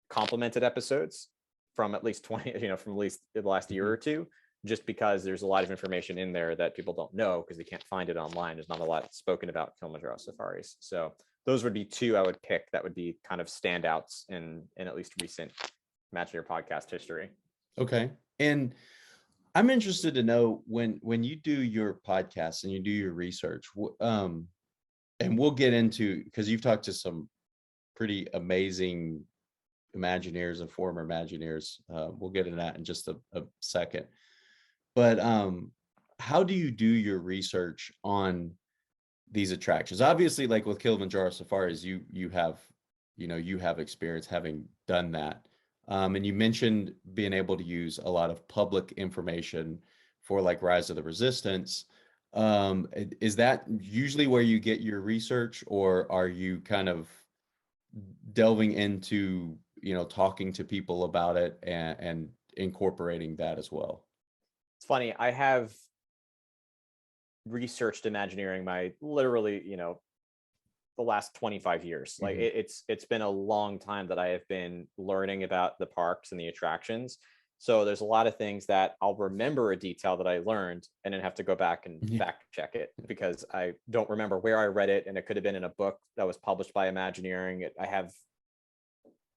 S2: complimented episodes from at least 20, from at least the last year or two, just because there's a lot of information in there that people don't know because they can't find it online. There's not a lot spoken about Kilimanjaro Safaris. So those would be two I would pick that would be kind of standouts in at least recent Imagineer podcast history.
S1: Okay. And I'm interested to know, when you do your podcast and you do your research, and we'll get into, because you've talked to some pretty amazing Imagineers and former Imagineers. We'll get into that in just a second. But how do you do your research on these attractions? Obviously, like with Kilimanjaro Safaris, you have experience having done that. And you mentioned being able to use a lot of public information for like Rise of the Resistance. Is that usually where you get your research, or are you kind of delving into, talking to people about it and incorporating that as well?
S2: It's funny, I have researched Imagineering my literally, the last 25 years. Like it's been a long time that I have been learning about the parks and the attractions. So there's a lot of things that I'll remember a detail that I learned and then have to go back and
S1: Yeah.
S2: fact check it because I don't remember where I read it. And it could have been in a book that was published by Imagineering. I have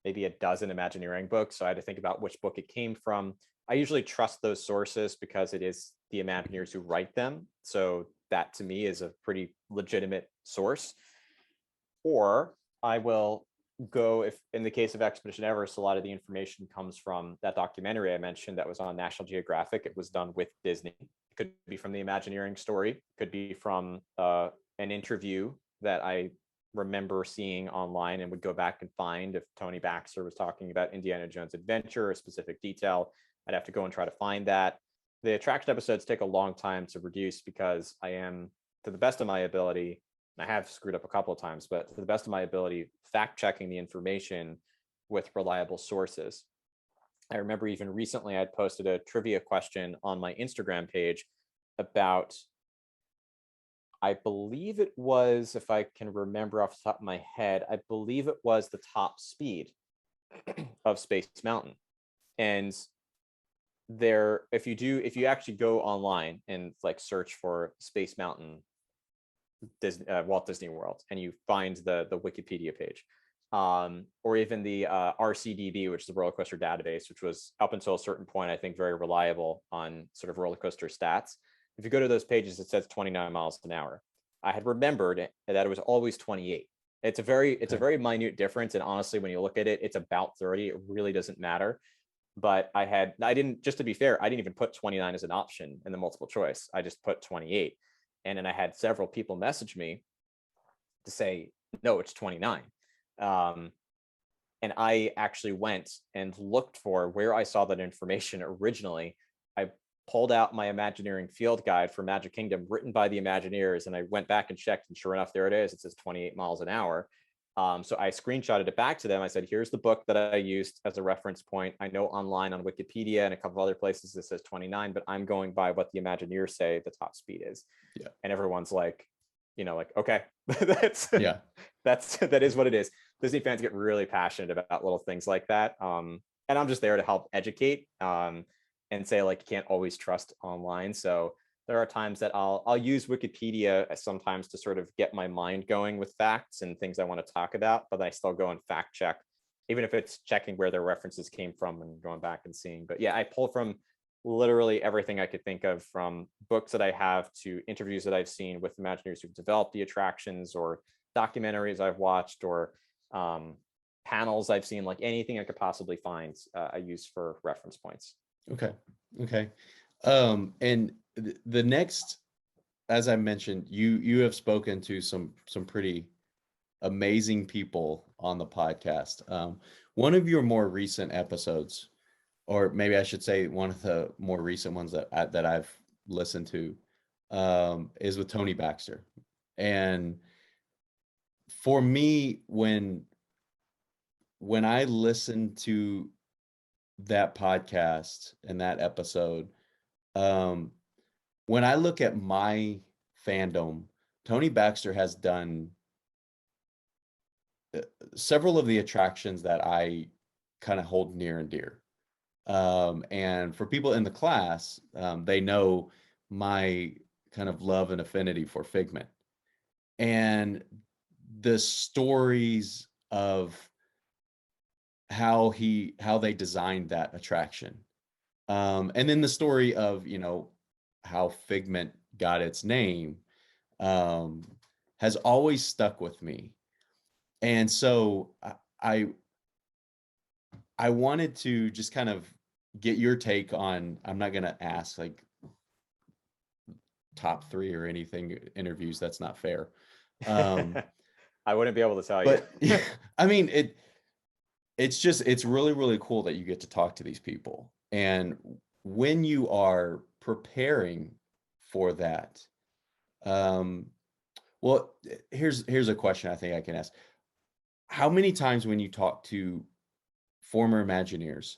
S2: maybe a dozen Imagineering books, so I had to think about which book it came from. I usually trust those sources because it is the Imagineers who write them. So that to me is a pretty legitimate source. Or I will go, if in the case of Expedition Everest, a lot of the information comes from that documentary I mentioned that was on National Geographic. It was done with Disney. It could be from the Imagineering story, could be from an interview that I remember seeing online and would go back and find. If Tony Baxter was talking about Indiana Jones Adventure, a specific detail, I'd have to go and try to find that. The attraction episodes take a long time to produce because I am, to the best of my ability, I have screwed up a couple of times, but to the best of my ability, fact checking the information with reliable sources. I remember even recently I'd posted a trivia question on my Instagram page about, I believe it was, if I can remember off the top of my head, I believe it was the top speed of Space Mountain. And there, if you actually go online and like search for Space Mountain Disney, Walt Disney World, and you find the Wikipedia page, or even the RCDB, which is the roller coaster database, which was up until a certain point, I think, very reliable on sort of roller coaster stats. If you go to those pages, it says 29 miles an hour. I had remembered that it was always 28. It's a very minute difference, and honestly, when you look at it, it's about 30. It really doesn't matter. But I didn't, just to be fair, I didn't even put 29 as an option in the multiple choice. I just put 28. And then I had several people message me to say, no, it's 29. And I actually went and looked for where I saw that information originally. I pulled out my Imagineering field guide for Magic Kingdom written by the Imagineers, and I went back and checked, and sure enough, there it is. It says 28 miles an hour. So I screenshotted it back to them. I said, here's the book that I used as a reference point. I know online on Wikipedia and a couple of other places it says 29, but I'm going by what the Imagineers say the top speed is.
S1: Yeah.
S2: And everyone's like, like, okay, that is what it is. Disney fans get really passionate about little things like that. And I'm just there to help educate and say, like, you can't always trust online. So there are times that I'll use Wikipedia sometimes to sort of get my mind going with facts and things I want to talk about, but I still go and fact check, even if it's checking where their references came from and going back and seeing. But yeah, I pull from literally everything I could think of, from books that I have to interviews that I've seen with Imagineers who've developed the attractions, or documentaries I've watched, or panels I've seen, like anything I could possibly find, I use for reference points.
S1: Okay. And the next, as I mentioned, you have spoken to some pretty amazing people on the podcast. One of your more recent episodes, or maybe I should say one of the more recent ones that I've listened to, is with Tony Baxter. And for me, when I listened to that podcast and that episode, when I look at my fandom, Tony Baxter has done several of the attractions that I kind of hold near and dear. And for people in the class, they know my kind of love and affinity for Figment. And the stories of how they designed that attraction. And then the story of, how Figment got its name, has always stuck with me. And so I wanted to just kind of get your take on, I'm not going to ask like top 3 or anything interviews. That's not fair.
S2: I wouldn't be able to tell
S1: But
S2: you.
S1: I mean, it's really, really cool that you get to talk to these people. And when you are preparing for that, well, here's a question I think I can ask. How many times when you talk to former Imagineers,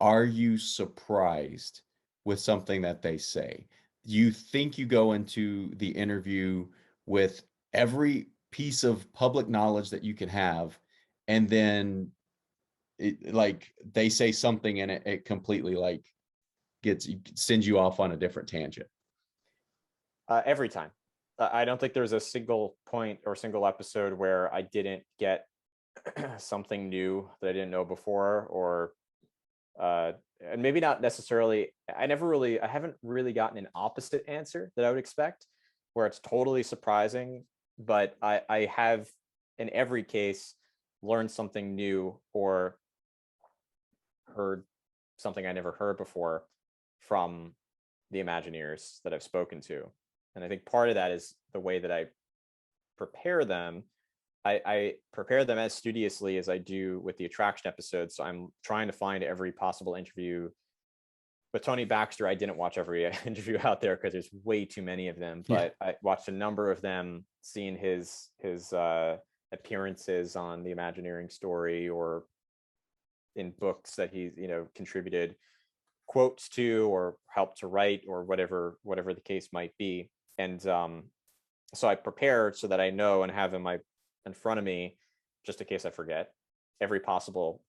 S1: are you surprised with something that they say? You think you go into the interview with every piece of public knowledge that you can have, and then like they say something and it completely like sends you off on a different tangent?
S2: Every time. I don't think there's a single point or single episode where I didn't get something new that I didn't know before, or and maybe not necessarily. I haven't really gotten an opposite answer that I would expect, where it's totally surprising. But I have, in every case, learned something new or heard something I never heard before from the Imagineers that I've spoken to. And I think part of that is the way that I prepare them. I prepare them as studiously as I do with the attraction episodes. So I'm trying to find every possible interview. With Tony Baxter, I didn't watch every interview out there because there's way too many of them. But I watched a number of them, seeing his appearances on the Imagineering story or in books that he's contributed quotes to or helped to write, or whatever the case might be. And so I prepare so that I know and have in front of me, just in case I forget, every possible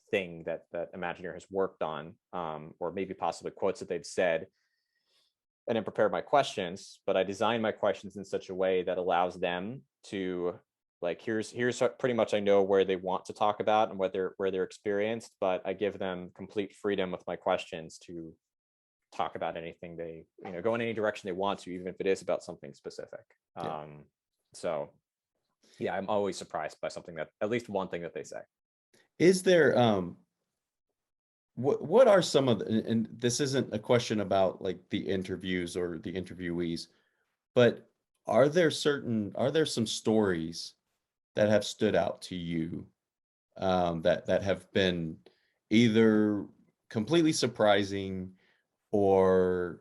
S2: thing that Imagineer has worked on, or maybe possibly quotes that they've said, and then prepare my questions. But I design my questions in such a way that allows them to, like, here's pretty much, I know where they want to talk about and where they're experienced, but I give them complete freedom with my questions to talk about anything they, go in any direction they want to, even if it is about something specific. So yeah, I'm always surprised by something, that at least one thing that they say.
S1: Is there what are some of the, and this isn't a question about like the interviews or the interviewees, but are there some stories that have stood out to you, that have been either completely surprising or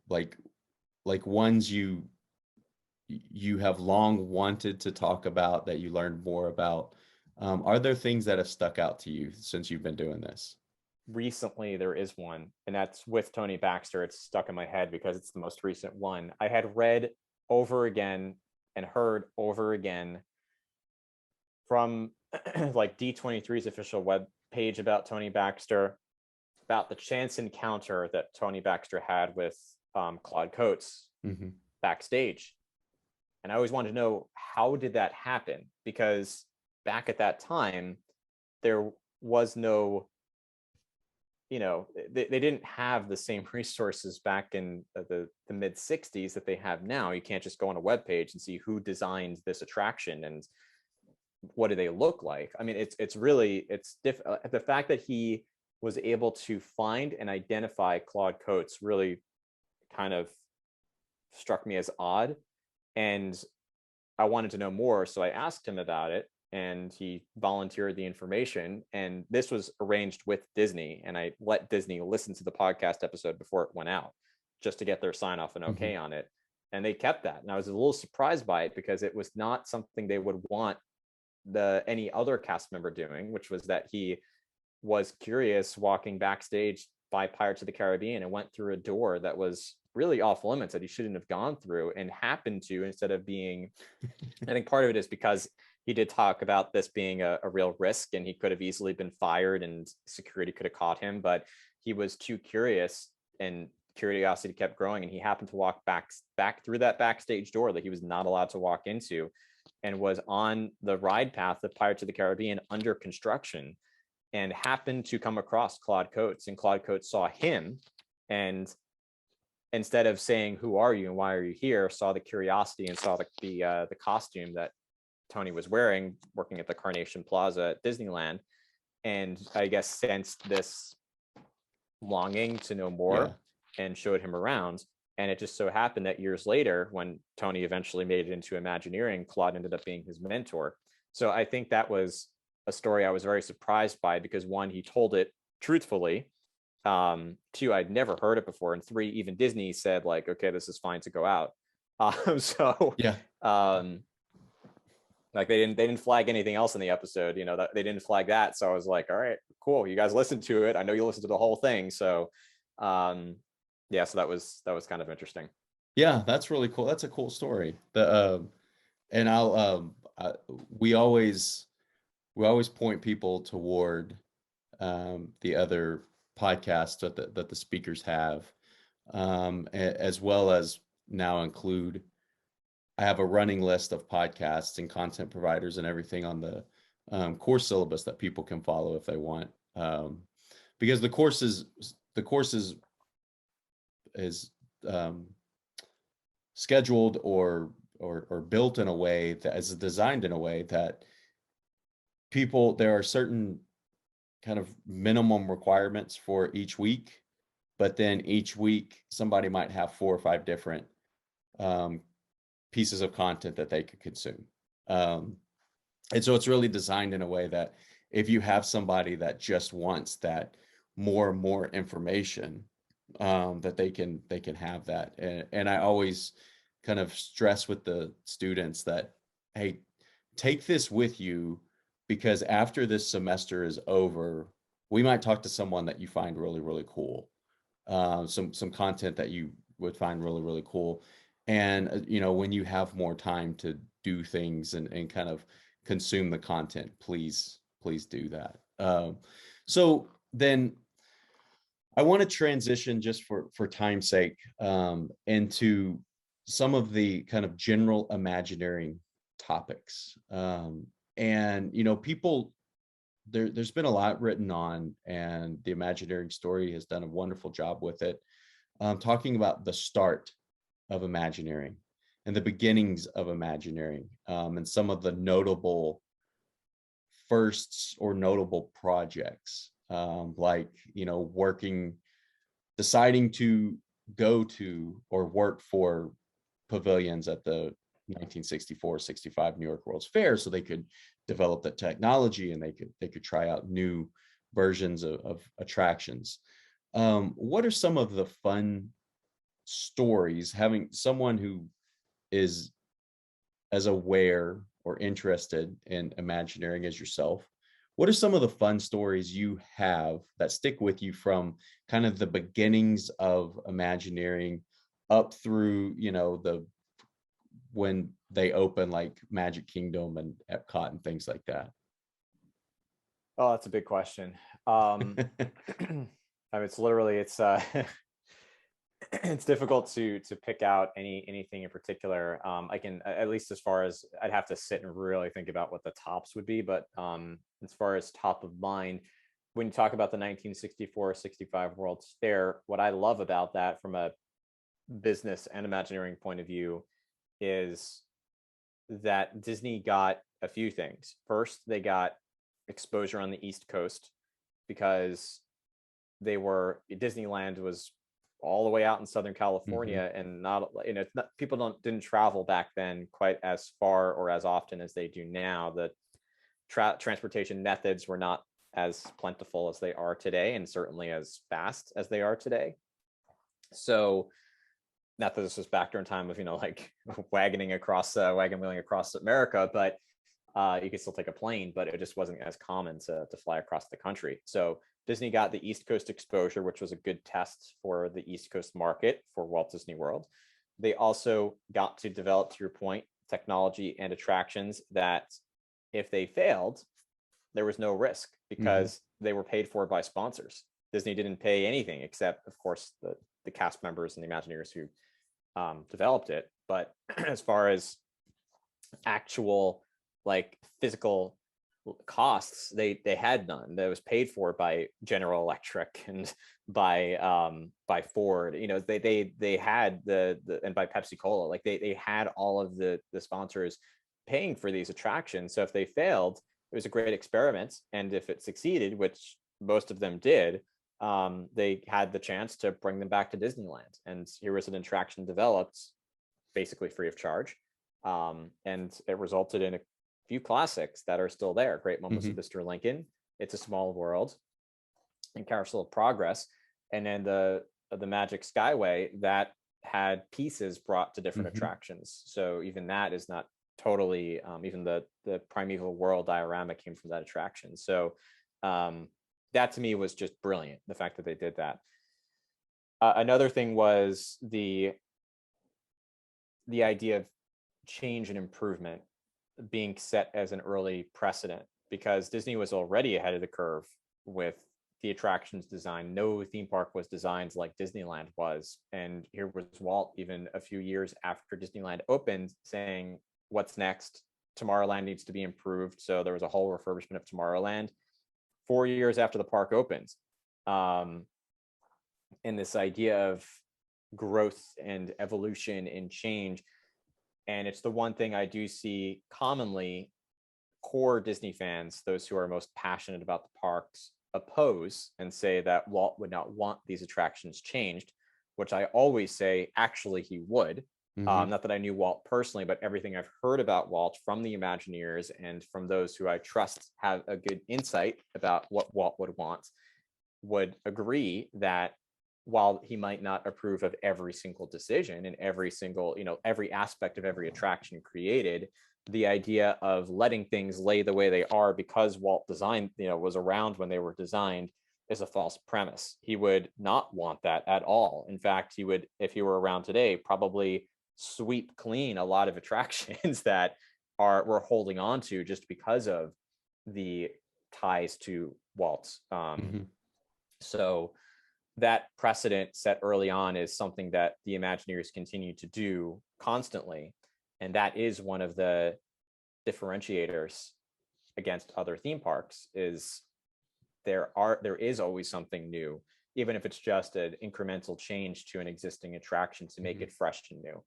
S1: like ones you have long wanted to talk about that you learned more about? Are there things that have stuck out to you since you've been doing this?
S2: Recently, there is one, and that's with Tony Baxter. It's stuck in my head because it's the most recent one. I had read over again and heard over again from like D23's official web page about Tony Baxter, about the chance encounter that Tony Baxter had with Claude Coates backstage. And I always wanted to know, how did that happen? Because back at that time, there was no, they didn't have the same resources back in the mid 60s that they have now. You can't just go on a web page and see who designed this attraction and what do they look like. I mean, it's the fact that he was able to find and identify Claude Coates really kind of struck me as odd. And I wanted to know more, so I asked him about it, and he volunteered the information. And this was arranged with Disney, and I let Disney listen to the podcast episode before it went out, just to get their sign off and okay on it. And they kept that. And I was a little surprised by it, because it was not something they would want any other cast member doing, which was that he was curious walking backstage by Pirates of the Caribbean and went through a door that was really off limits that he shouldn't have gone through, and happened to, instead of being, I think part of it is because he did talk about this being a real risk, and he could have easily been fired and security could have caught him, but he was too curious, and curiosity kept growing, and he happened to walk back through that backstage door that he was not allowed to walk into, and was on the ride path of Pirates of the Caribbean under construction, and happened to come across Claude Coates. And Claude Coates saw him, and instead of saying, "Who are you and why are you here?" saw the curiosity and saw the costume that Tony was wearing, working at the Carnation Plaza at Disneyland, and I guess sensed this longing to know more, and showed him around. And it just so happened that years later, when Tony eventually made it into Imagineering, Claude ended up being his mentor. So I think that was a story I was very surprised by, because one, he told it truthfully. Two, I'd never heard it before. And three, even Disney said, like, okay, this is fine to go out. Like they didn't flag anything else in the episode, that they didn't flag that. So I was like, all right, cool. You guys listened to it. I know you listened to the whole thing. So, so that was kind of interesting.
S1: Yeah, that's really cool. That's a cool story. And we always we always point people toward the other podcasts that the speakers have, as well as now include. I have a running list of podcasts and content providers and everything on the course syllabus that people can follow if they want, because the course is um, scheduled or built in a way that is designed in a way that there are certain kind of minimum requirements for each week, but then each week somebody might have 4 or 5 different um, pieces of content that they could consume. And so it's really designed in a way that if you have somebody that just wants that more and more information, that they can have that. And I always kind of stress with the students that, hey, take this with you, because after this semester is over, we might talk to someone that you find really, really cool. Some content that you would find really, really cool. And, when you have more time to do things and kind of consume the content, please do that. So then I want to transition, just for time's sake, into some of the kind of general Imagineering topics. And people, there's been a lot written on, and the Imagineering story has done a wonderful job with it, talking about the start of Imagineering and the beginnings of Imagineering, and some of the notable firsts or notable projects, like deciding to go to or work for pavilions at the 1964-65 New York World's Fair, so they could develop the technology and they could try out new versions of attractions. What are some of the fun stories, having someone who is as aware or interested in Imagineering as yourself? What are some of the fun stories you have that stick with you from kind of the beginnings of Imagineering up through, when they open like Magic Kingdom and Epcot and things like that?
S2: Oh, that's a big question. I mean, it's it's difficult to pick out anything in particular. I can, at least as far as, I'd have to sit and really think about what the tops would be, but as far as top of mind, when you talk about the 1964-65 World's Fair, what I love about that from a business and Imagineering point of view is that Disney got a few things. First, they got exposure on the East Coast, because Disneyland was all the way out in Southern California, and people didn't travel back then quite as far or as often as they do now. The transportation methods were not as plentiful as they are today, and certainly as fast as they are today. So, not that this was back during time of like wagon wheeling across America, but you could still take a plane, but it just wasn't as common to fly across the country. So Disney got the East Coast exposure, which was a good test for the East Coast market for Walt Disney World. They also got to develop, to your point, technology and attractions that, if they failed, there was no risk, because they were paid for by sponsors. Disney didn't pay anything except, of course, the cast members and the Imagineers who developed it. But as far as actual physical costs, they had none. That was paid for by General Electric and by Ford. They had the and by Pepsi Cola. They had all of the sponsors paying for these attractions. So if they failed, it was a great experiment, and if it succeeded, which most of them did, they had the chance to bring them back to Disneyland. And here was an attraction developed basically free of charge, and it resulted in a few classics that are still there. Great Moments of Mr. Lincoln, It's a Small World, and Carousel of Progress. And then the Magic Skyway that had pieces brought to different attractions. So even that is not totally, even the Primeval World diorama came from that attraction. So that to me was just brilliant, the fact that they did that. Another thing was the idea of change and improvement being set as an early precedent. because Disney was already ahead of the curve with the attractions design. No theme park was designed like Disneyland was. And here was Walt, even a few years after Disneyland opened, saying, what's next? Tomorrowland needs to be improved. So there was a whole refurbishment of Tomorrowland 4 years after the park opened. And this idea of growth and evolution and change. And it's the one thing I do see commonly core Disney fans, those who are most passionate about the parks, oppose and say that Walt would not want these attractions changed, which I always say, actually, he would. Not that I knew Walt personally, but everything I've heard about Walt from the Imagineers and from those who I trust have a good insight about what Walt would want, would agree that while he might not approve of every single decision and every single, every aspect of every attraction created, the idea of letting things lay the way they are because Walt designed, was around when they were designed, is a false premise. He would not want that at all. In fact, he would, if he were around today, probably sweep clean a lot of attractions that we're holding on to just because of the ties to Walt's. So that precedent set early on is something that the Imagineers continue to do constantly. And that is one of the differentiators against other theme parks, is there is always something new, even if it's just an incremental change to an existing attraction to make it fresh and new.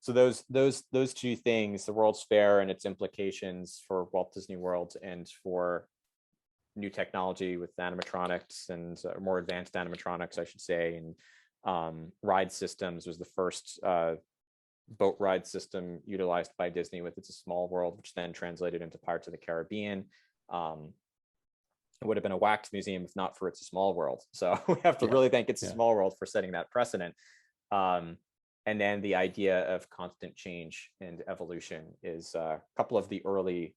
S2: So those two things, the World's Fair and its implications for Walt Disney World and for new technology with animatronics and more advanced animatronics, I should say, and ride systems, was the first boat ride system utilized by Disney with It's a Small World, which then translated into Pirates of the Caribbean. It would have been a wax museum if not for It's a Small World. So we have to really thank It's a Small World for setting that precedent. And then the idea of constant change and evolution is a couple of the early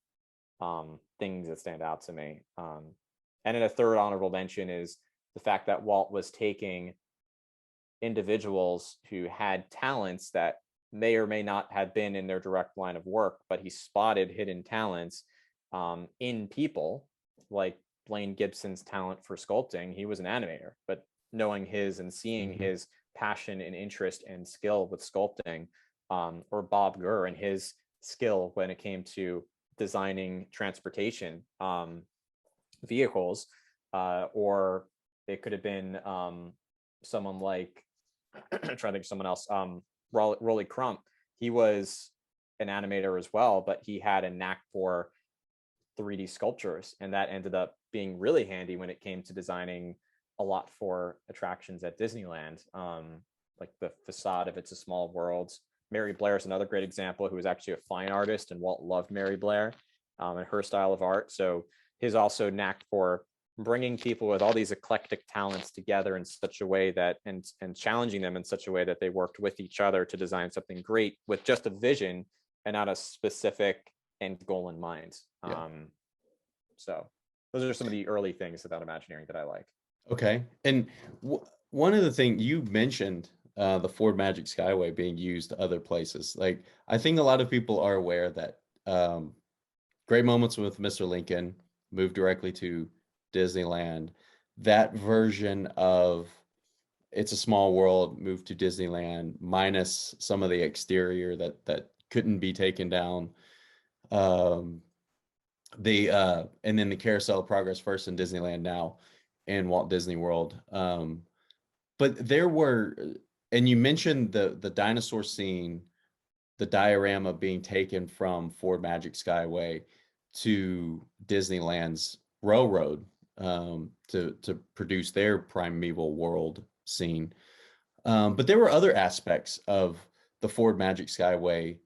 S2: things that stand out to me. And then a third honorable mention is the fact that Walt was taking individuals who had talents that may or may not have been in their direct line of work, but he spotted hidden talents in people, like Blaine Gibson's talent for sculpting. He was an animator, but knowing his and seeing his passion and interest and skill with sculpting, or Bob Gurr and his skill when it came to designing transportation vehicles, or it could have been someone like I'm trying to think of someone else, Rolly Crump. He was an animator as well, but he had a knack for 3D sculptures, and that ended up being really handy when it came to designing a lot for attractions at Disneyland, like the facade of It's a Small World. Mary Blair is another great example, who was actually a fine artist, and Walt loved Mary Blair and her style of art. So his also knack for bringing people with all these eclectic talents together in such a way that, and challenging them in such a way that they worked with each other to design something great with just a vision and not a specific end goal in mind. So those are some of the early things about Imagineering that I like.
S1: Okay. And one of the things you mentioned, the Ford Magic Skyway being used other places. Like, I think a lot of people are aware that Great Moments with Mr. Lincoln moved directly to Disneyland. That version of It's a Small World moved to Disneyland, minus some of the exterior that couldn't be taken down. And then the Carousel of Progress first in Disneyland, now in Walt Disney World. But there were, and you mentioned the dinosaur scene, the diorama being taken from Ford Magic Skyway to Disneyland's Railroad, to produce their Primeval World scene. But there were other aspects of the Ford Magic Skyway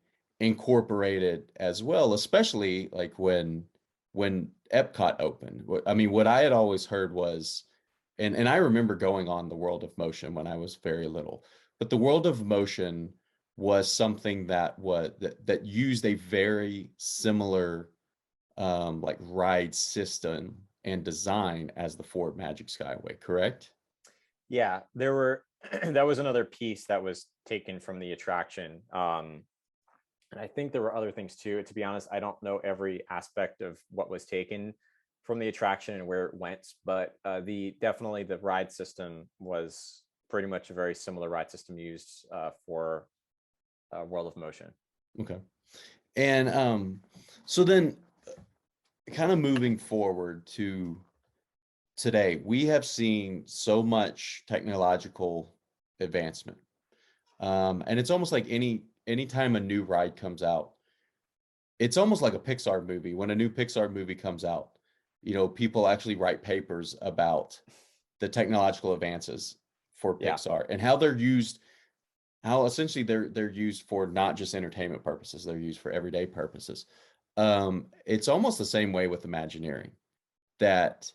S1: incorporated as well, especially like when Epcot opened. I mean, what I had always heard was, and I remember going on the World of Motion when I was very little, but the World of Motion was something that used a very similar like ride system and design as the Ford Magic Skyway, correct?
S2: Yeah, there were that was another piece that was taken from the attraction. And I think there were other things too. To be honest, I don't know every aspect of what was taken from the attraction and where it went, but the definitely the ride system was pretty much a very similar ride system used for World of Motion.
S1: Okay. And so then kind of moving forward to today, we have seen so much technological advancement. And it's almost like anytime a new ride comes out, it's almost like a Pixar movie. When a new Pixar movie comes out, people actually write papers about the technological advances for
S2: Yeah.
S1: Pixar and how they're used, how essentially they're used for not just entertainment purposes, they're used for everyday purposes. It's almost the same way with Imagineering, that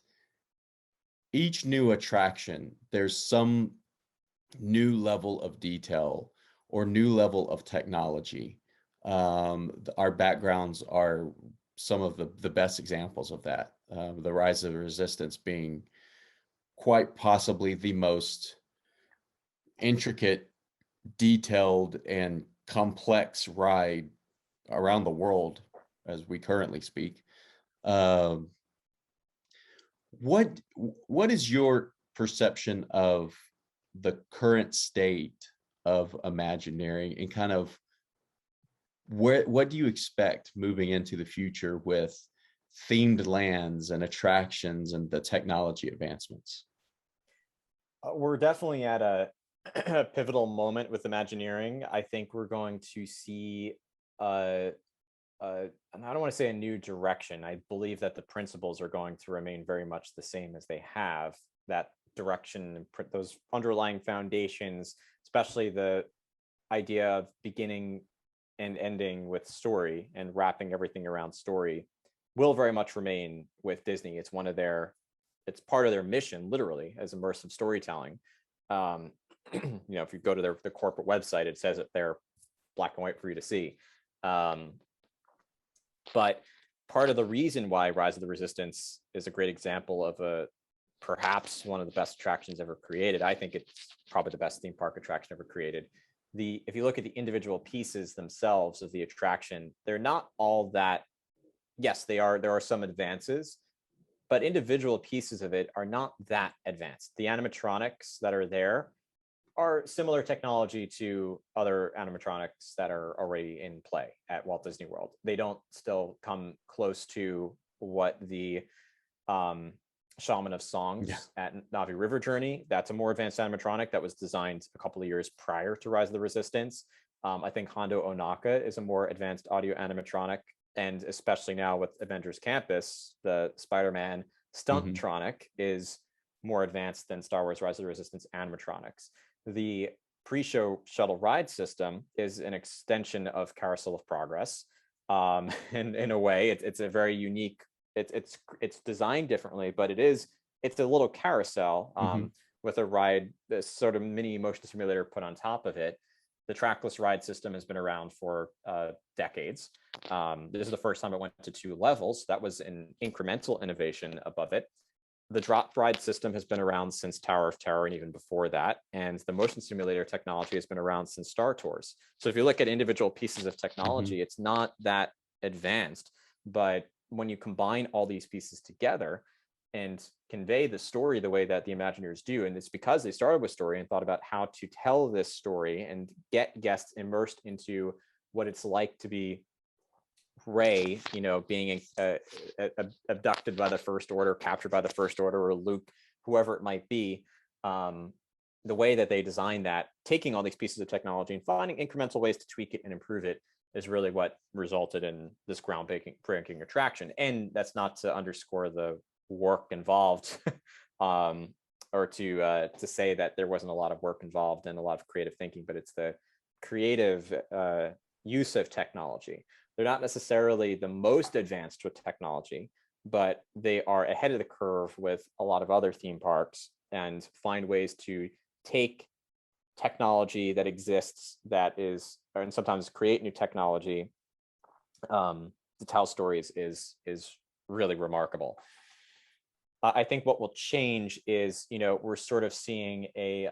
S1: each new attraction, there's some new level of detail or new level of technology. Our backgrounds are some of the best examples of that. The Rise of the Resistance being quite possibly the most intricate, detailed, and complex ride around the world as we currently speak. Um, what is your perception of the current state of Imagineering, and kind of what do you expect moving into the future with themed lands and attractions and the technology advancements?
S2: We're definitely at a pivotal moment with Imagineering. I think we're going to see and I don't want to say a new direction. I believe that the principles are going to remain very much the same as they have. That direction, those underlying foundations, especially the idea of beginning and ending with story and wrapping everything around story, will very much remain with Disney. It's it's part of their mission, literally, as immersive storytelling. Um, if you go to the corporate website, it says it there, black and white for you to see. But part of the reason why Rise of the Resistance is a great example of perhaps one of the best attractions ever created. I think it's probably the best theme park attraction ever created. If you look at the individual pieces themselves of the attraction, they're not all that. Yes, they are. There are some advances, but individual pieces of it are not that advanced. The animatronics that are there are similar technology to other animatronics that are already in play at Walt Disney World. They don't still come close to what the Shaman of Songs at Navi River Journey. That's a more advanced animatronic that was designed a couple of years prior to Rise of the Resistance. I think Hondo Onaka is a more advanced audio animatronic, and especially now with Avengers Campus, the Spider-Man Stunttronic is more advanced than Star Wars Rise of the Resistance animatronics. The pre-show shuttle ride system is an extension of Carousel of Progress. In a way, it's a very unique. It's designed differently, but it's a little carousel with a ride, this sort of mini motion simulator put on top of it. The trackless ride system has been around for decades. This is the first time it went to 2 levels. That was an incremental innovation above it. The drop ride system has been around since Tower of Terror and even before that. And the motion simulator technology has been around since Star Tours. So if you look at individual pieces of technology, it's not that advanced. But when you combine all these pieces together and convey the story the way that the Imagineers do, and it's because they started with story and thought about how to tell this story and get guests immersed into what it's like to be Rey, being abducted by the First Order, captured by the First Order, or Luke, whoever it might be. The way that they design that, taking all these pieces of technology and finding incremental ways to tweak it and improve it, is really what resulted in this groundbreaking attraction. And that's not to underscore the work involved, or to say that there wasn't a lot of work involved and a lot of creative thinking, but it's the creative use of technology. They're not necessarily the most advanced with technology, but they are ahead of the curve with a lot of other theme parks and find ways to take technology that exists and sometimes create new technology to tell stories is really remarkable. I think what will change is, we're sort of seeing a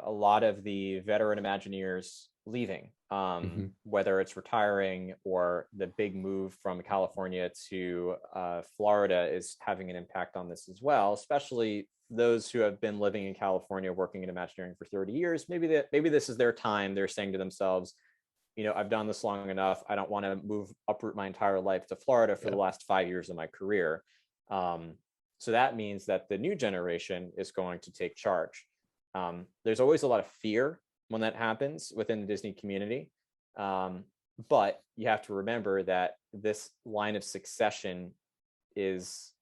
S2: lot of the veteran Imagineers leaving,
S1: Hmm.
S2: whether it's retiring or the big move from California to Florida is having an impact on this as well, especially those who have been living in California, working in Imagineering for 30 years. Maybe this is their time. They're saying to themselves, I've done this long enough. I don't want to uproot my entire life to Florida for the
S1: Yeah.
S2: last 5 years of my career. So that means that the new generation is going to take charge. There's always a lot of fear when that happens within the Disney community. But you have to remember that this line of succession is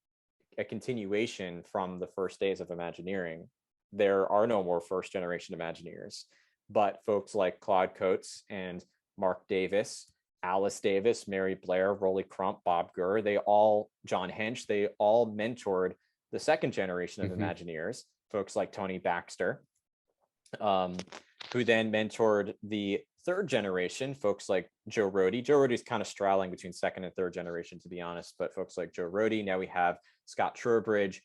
S2: a continuation from the first days of Imagineering. There are no more first generation Imagineers, but folks like Claude Coates and Mark Davis, Alice Davis, Mary Blair, Rolly Crump, Bob Gurr, John Hench, they all mentored the second generation of
S1: Hmm.
S2: Imagineers, folks like Tony Baxter, who then mentored the third generation, folks like Joe Rohde. Joe Rohde is kind of straddling between second and third generation, to be honest, but folks like Joe Rohde. Now we have Scott Trowbridge.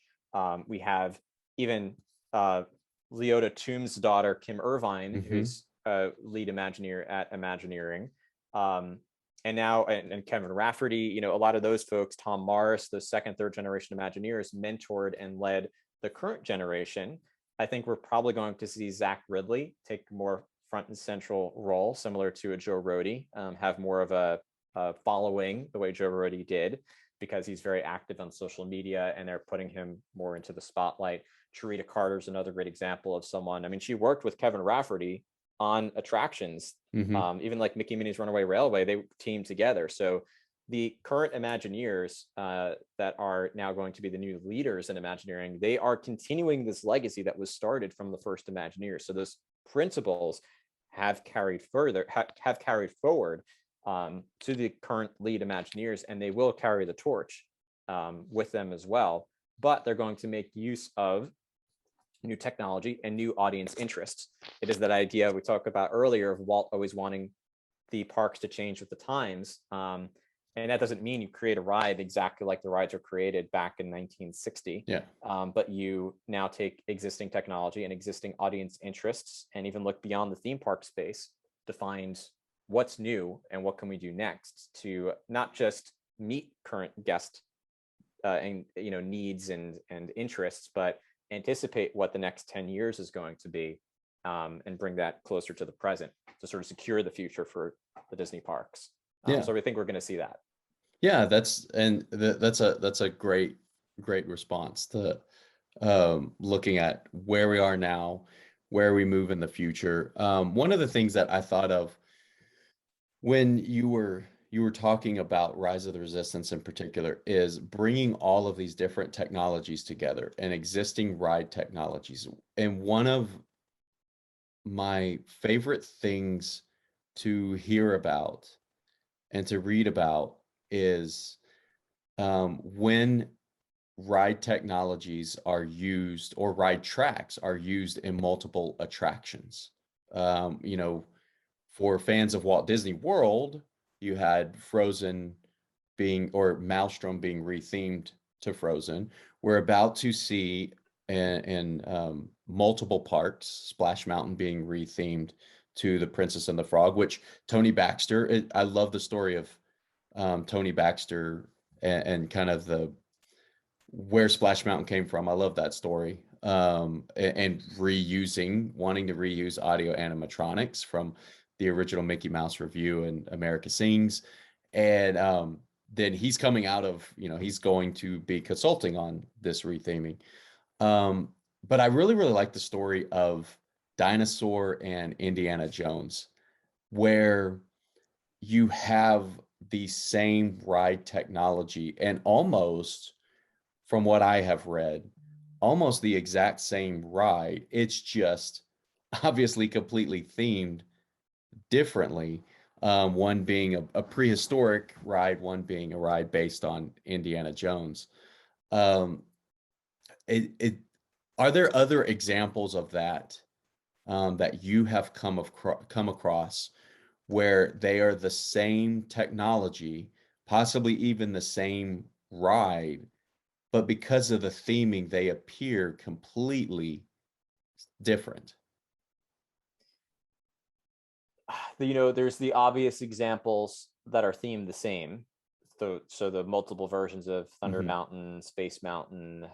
S2: We have even Leota Toombs' daughter, Kim Irvine,
S1: Hmm.
S2: who's lead Imagineer at Imagineering. And now, and Kevin Rafferty, a lot of those folks, Tom Morris, the second, third generation Imagineers, mentored and led the current generation. I think we're probably going to see Zach Ridley take more front and central role, similar to a Joe Rohde, have more of a following the way Joe Rohde did, because he's very active on social media and they're putting him more into the spotlight. Charita Carter's another great example of someone. I mean, she worked with Kevin Rafferty on attractions,
S1: Hmm.
S2: even like Mickey Minnie's Runaway Railway, they teamed together. So the current Imagineers that are now going to be the new leaders in Imagineering, they are continuing this legacy that was started from the first Imagineers. So those principles have carried forward to the current lead Imagineers, and they will carry the torch with them as well. But they're going to make use of new technology and new audience interests. It is that idea we talked about earlier of Walt always wanting the parks to change with the times. And that doesn't mean you create a ride exactly like the rides were created back in 1960.
S1: Yeah.
S2: But you now take existing technology and existing audience interests and even look beyond the theme park space to find what's new and what can we do next to not just meet current guest and needs and interests, but anticipate what the next 10 years is going to be, and bring that closer to the present to sort of secure the future for the Disney parks.
S1: Yeah.
S2: So we think we're going to see that.
S1: Yeah, that's a great response to looking at where we are now, where we move in the future. One of the things that I thought of when you were talking about Rise of the Resistance in particular is bringing all of these different technologies together and existing ride technologies. And one of my favorite things to hear about and to read about is when ride technologies are used or ride tracks are used in multiple attractions. You know, for fans of Walt Disney World, you had Frozen being or Maelstrom being rethemed to Frozen. We're about to see in multiple parks, Splash Mountain being rethemed to The Princess and the Frog, which Tony Baxter, I love the story of Tony Baxter and kind of the where Splash Mountain came from. I love that story. And wanting to reuse audio animatronics from the original Mickey Mouse Revue and America Sings. And then he's coming out of, he's going to be consulting on this retheming. But I really, really like the story of Dinosaur and Indiana Jones, where you have the same ride technology and almost, from what I have read, almost the exact same ride. It's just obviously completely themed differently. One being a prehistoric ride, one being a ride based on Indiana Jones. Um, are there other examples of that that you have come across where they are the same technology, possibly even the same ride, but because of the theming, they appear completely different?
S2: there's the obvious examples that are themed the same. So the multiple versions of Thunder
S1: Mhm.
S2: Mountain, Space Mountain,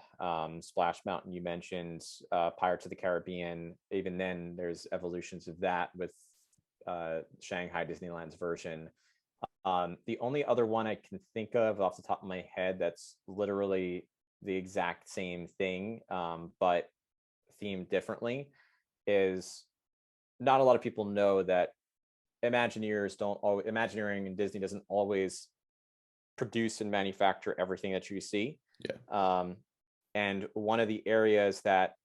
S2: Splash Mountain you mentioned, Pirates of the Caribbean. Even then, there's evolutions of that with Shanghai Disneyland's version. The only other one I can think of off the top of my head that's literally the exact same thing, but themed differently, is not a lot of people know that Imagineering and Disney doesn't always produce and manufacture everything that you see.
S1: Yeah.
S2: And one of the areas that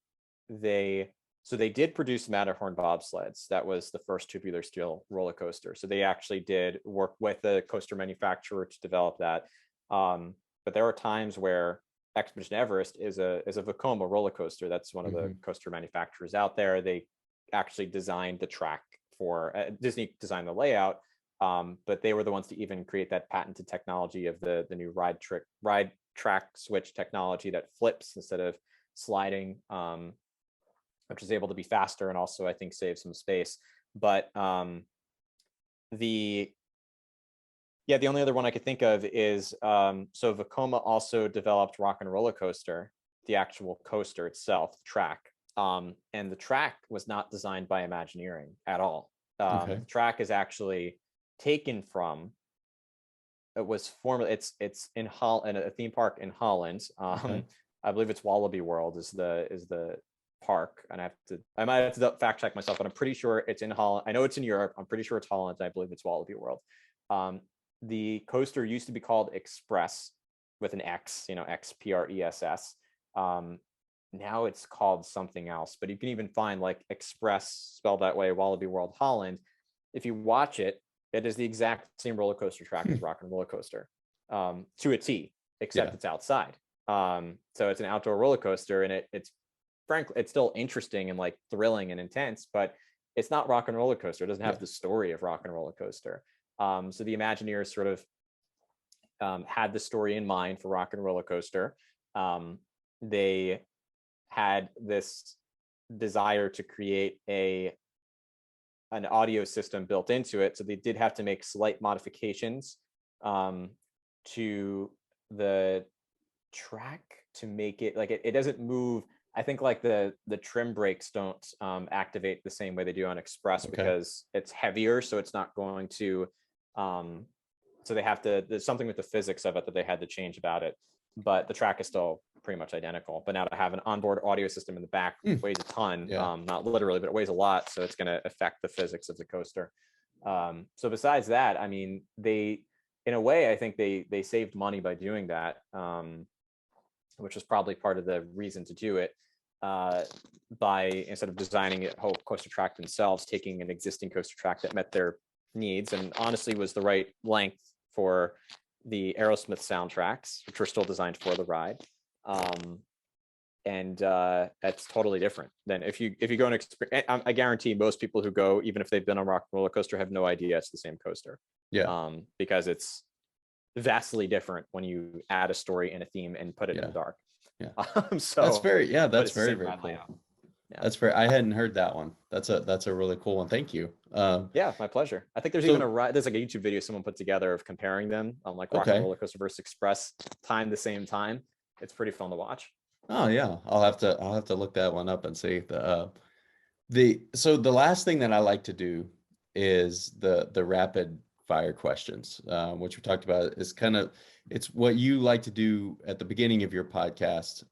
S2: they did produce Matterhorn bobsleds. That was the first tubular steel roller coaster. So they actually did work with the coaster manufacturer to develop that. But there are times where Expedition Everest is a Vekoma roller coaster. That's one of the coaster manufacturers out there. They actually designed the track for Disney designed the layout, but they were the ones to even create that patented technology of the new ride track switch technology that flips instead of sliding, which is able to be faster and also I think save some space. But the only other one I could think of is so Vekoma also developed Rock and Roller Coaster, the actual coaster itself, the track. And the track was not designed by Imagineering at all.
S1: Okay.
S2: The track is actually taken from. It's in Holland, in a theme park in Holland.
S1: Okay.
S2: I believe it's Wallaby World is the park, and I might have to fact check myself, but I'm pretty sure it's in Holland. I know it's in Europe. I'm pretty sure it's Holland. I believe it's Wallaby World. The coaster used to be called Express with an X, Xpress. Now it's called something else, but you can even find like Express spelled that way, Wallaby World Holland. If you watch it, it is the exact same roller coaster track as Rock and Roller Coaster, to a T, except it's outside. So it's an outdoor roller coaster, and it's frankly, it's still interesting and like thrilling and intense, but it's not Rock and Roller Coaster. It doesn't have the story of Rock and Roller Coaster. So the Imagineers sort of had the story in mind for Rock and Roller Coaster. They had this desire to create an audio system built into it, so they did have to make slight modifications to the track to make it like it doesn't move. I think like the trim brakes don't activate the same way they do on Express because it's heavier, so it's not going to. So they have to. There's something with the physics of it that they had to change about it, but the track is still pretty much identical. But now to have an onboard audio system in the back weighs a ton, not literally, but it weighs a lot, so it's going to affect the physics of the coaster. So besides that, I mean, they, in a way, I think they saved money by doing that, which was probably part of the reason to do it. By instead of designing a whole coaster track themselves, taking an existing coaster track that met their needs and honestly was the right length for the Aerosmith soundtracks, which were still designed for the ride. And that's totally different than if you go and I guarantee most people who go, even if they've been on Rock and Roller Coaster, have no idea it's the same coaster. Because it's vastly different when you add a story and a theme and put it in the dark. So
S1: that's very very cool. I hadn't heard that one. That's a really cool one. Thank you.
S2: Yeah, my pleasure. I think there's even there's like a YouTube video someone put together of comparing them on like Rock and Roller Coaster versus Express the same time. It's pretty fun to watch.
S1: Oh yeah, I'll have to look that one up and see. So the last thing that I like to do is the rapid fire questions, which we talked about is kind of, it's what you like to do at the beginning of your podcast.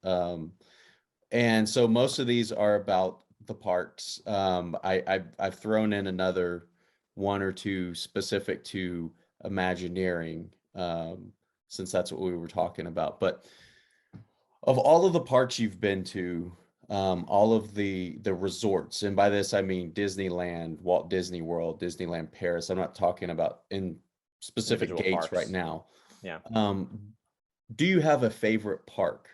S1: And so most of these are about the parks. I've thrown in another one or two specific to Imagineering, since that's what we were talking about. But of all of the parks you've been to, all of the resorts, and by this I mean Disneyland, Walt Disney World, Disneyland Paris. I'm not talking about in specific
S2: individual
S1: gates
S2: parks
S1: right now.
S2: Yeah.
S1: Do you have a favorite park?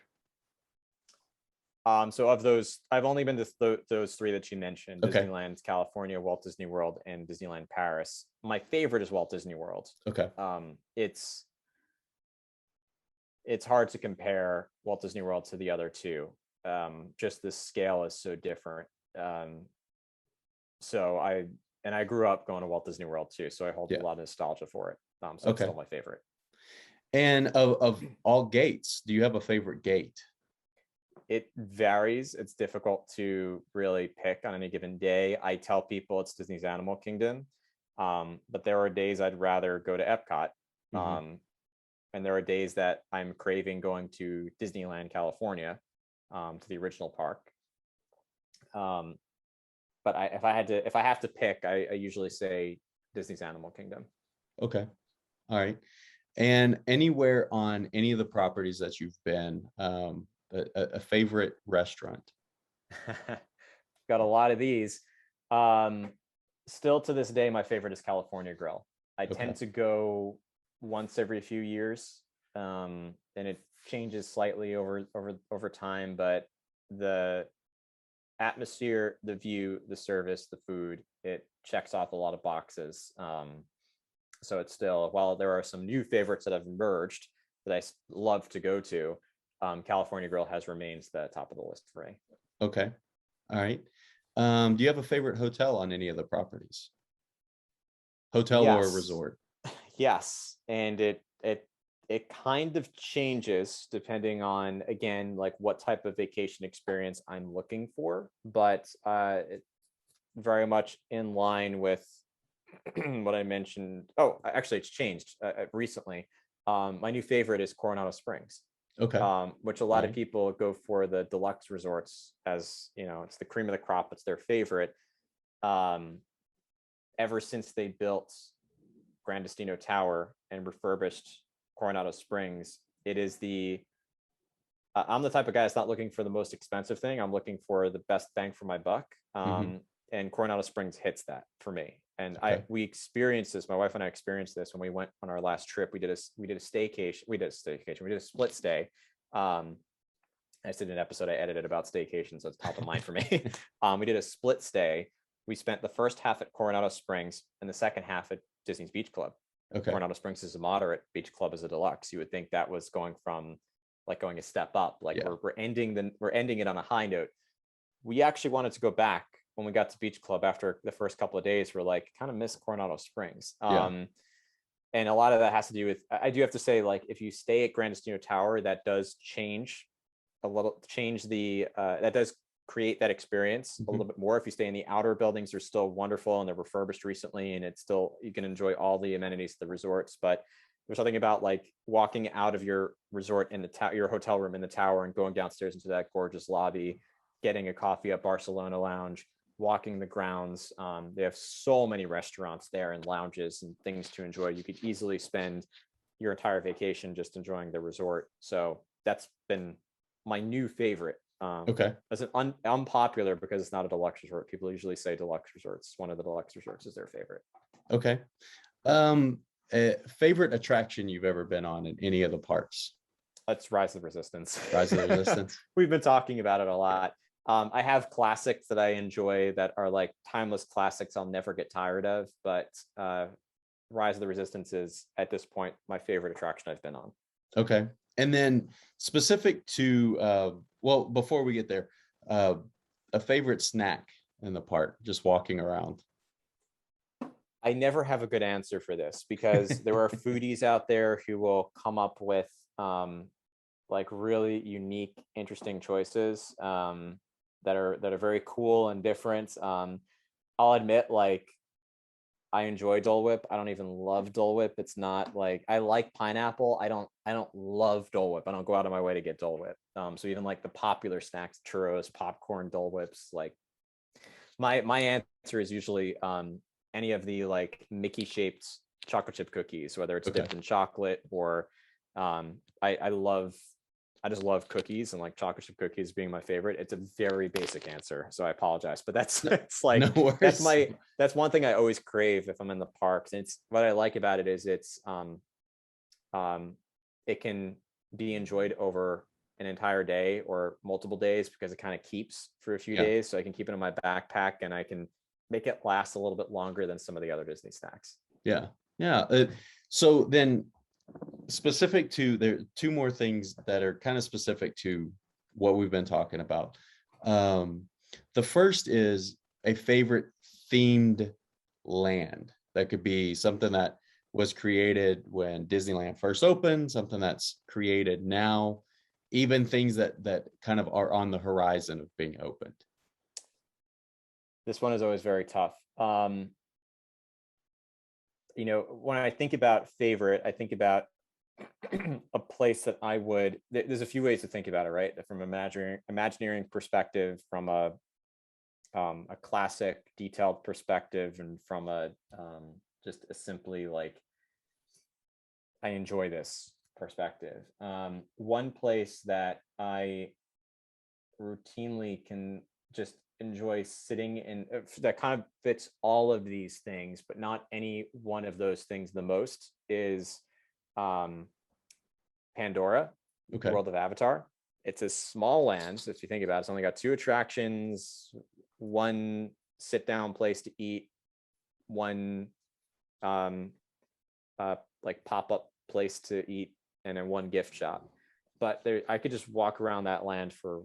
S2: So of those, I've only been to those three that you mentioned: Disneyland California, Walt Disney World, and Disneyland Paris. My favorite is Walt Disney World. It's hard to compare Walt Disney World to the other two. Just the scale is so different. So and I grew up going to Walt Disney World too, so I hold a lot of nostalgia for it. So it's still my favorite.
S1: And of all gates, do you have a favorite gate?
S2: It varies. It's difficult to really pick on any given day. I tell people it's Disney's Animal Kingdom, but there are days I'd rather go to Epcot. And there are days that I'm craving going to Disneyland, California, to the original park. But if I have to pick, I usually say Disney's Animal Kingdom.
S1: Okay. All right. And anywhere on any of the properties that you've been, a favorite restaurant?
S2: Got a lot of these. Still to this day, my favorite is California Grill. I tend to go once every few years, and it changes slightly over time, but the atmosphere, the view, the service, the food, it checks off a lot of boxes. So it's still, while there are some new favorites that have emerged that I love to go to, California Grill has remained the top of the list for me.
S1: Okay. All right. Do you have a favorite hotel on any of the properties? Hotel or resort?
S2: Yes. And it kind of changes depending on, again, like what type of vacation experience I'm looking for, but very much in line with what I mentioned. Oh, actually, it's changed recently. My new favorite is Coronado Springs.
S1: Okay.
S2: Which a lot of people go for the deluxe resorts, as you know, it's the cream of the crop. It's their favorite. Ever since they built Gran Destino Tower and refurbished Coronado Springs, it is I'm the type of guy that's not looking for the most expensive thing. I'm looking for the best bang for my buck. And Coronado Springs hits that for me. And we experienced this. My wife and I experienced this when we went on our last trip. We did a staycation. We did a split stay. I did an episode I edited about staycation, so it's top of mind for me. We did a split stay. We spent the first half at Coronado Springs and the second half at Disney's Beach Club. Coronado Springs is a moderate, Beach Club is a deluxe. You would think that was going a step up. We're ending it on a high note. We actually wanted to go back when we got to Beach Club after the first couple of days. We're like, kind of miss Coronado Springs. And a lot of that has to do with, I do have to say, like, if you stay at Gran Destino Tower, that does that does create that experience a little bit more. If you stay in the outer buildings, they're still wonderful and they're refurbished recently, and it's still, you can enjoy all the amenities of the resorts. But there's something about like walking out of your resort in your hotel room in the tower and going downstairs into that gorgeous lobby, getting a coffee at Barcelona Lounge, walking the grounds. They have so many restaurants there and lounges and things to enjoy. You could easily spend your entire vacation just enjoying the resort. So that's been my new favorite. As an unpopular, because it's not a deluxe resort. People usually say deluxe resorts. One of the deluxe resorts is their favorite. Okay.
S1: Favorite attraction you've ever been on in any of the parks?
S2: That's Rise of the Resistance.
S1: Rise of the Resistance.
S2: We've been talking about it a lot. I have classics that I enjoy that are like timeless classics I'll never get tired of, but Rise of the Resistance is, at this point, my favorite attraction I've been on.
S1: Okay. And then specific to, well, before we get there, a favorite snack in the park, just walking around.
S2: I never have a good answer for this, because there are foodies out there who will come up with like really unique, interesting choices that are very cool and different. I'll admit, like, I enjoy Dole Whip. I don't even love Dole Whip. It's not like, I like pineapple. I don't love Dole Whip. I don't go out of my way to get Dole Whip. So even like the popular snacks, churros, popcorn, Dole Whips, like my answer is usually any of the like Mickey shaped chocolate chip cookies, whether it's dipped in chocolate or I just love cookies, and like chocolate chip cookies being my favorite. It's a very basic answer, so I apologize, but it's like, that's one thing I always crave if I'm in the parks. And it's what I like about it is it can be enjoyed over an entire day or multiple days, because it kind of keeps for a few days. So I can keep it in my backpack and I can make it last a little bit longer than some of the other Disney snacks.
S1: So then, specific to, there are two more things that are kind of specific to what we've been talking about. The first is a favorite themed land. That could be something that was created when Disneyland first opened, something that's created now, even things that kind of are on the horizon of being opened.
S2: This one is always very tough. When I think about favorite, I think about a place that I would. There's a few ways to think about it, right? From Imagineering perspective, from a classic detailed perspective, and from a just a simply like I enjoy this perspective. One place that I routinely can just enjoy sitting in, that kind of fits all of these things, but not any one of those things the most, is Pandora, the
S1: Okay.
S2: world of Avatar. It's a small land. So if you think about it, it's only got 2 attractions, one sit down place to eat, one like pop-up place to eat, and then one gift shop. But there, I could just walk around that land for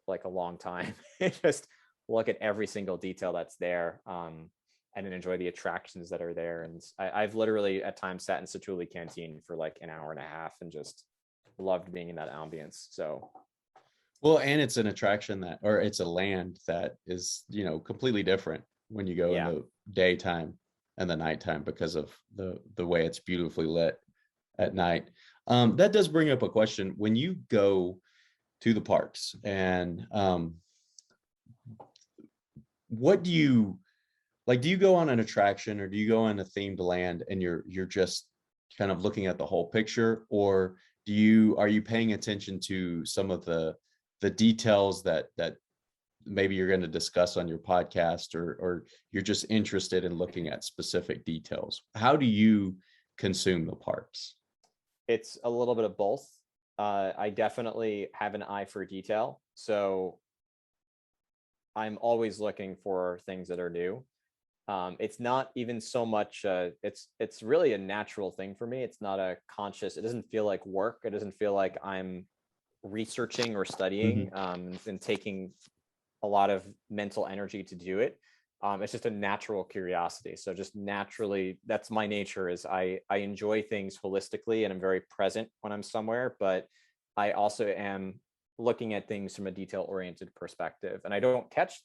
S2: like a long time and just look at every single detail that's there, and then enjoy the attractions that are there. And I've literally at times sat in Satuli Canteen for like an hour and a half and just loved being in that ambience. So
S1: Well, and it's an attraction or it's a land that is, completely different when you go in
S2: yeah,
S1: the daytime and the nighttime because of the way it's beautifully lit at night. That does bring up a question. When you go to the parks, and what do you like? Do you go on an attraction, or do you go on a themed land and you're just kind of looking at the whole picture, or are you paying attention to some of the details that maybe you're going to discuss on your podcast, or you're just interested in looking at specific details? How do you consume the parks?
S2: it's a little bit of both. I definitely have an eye for detail, so I'm always looking for things that are new. It's not even so much. It's really a natural thing for me. It's not a conscious. It doesn't feel like work. It doesn't feel like I'm researching or studying,
S1: Mhm.
S2: and taking a lot of mental energy to do it. It's just a natural curiosity. So just naturally, that's my nature. Is I enjoy things holistically, and I'm very present when I'm somewhere. But I also am looking at things from a detail-oriented perspective, and I don't catch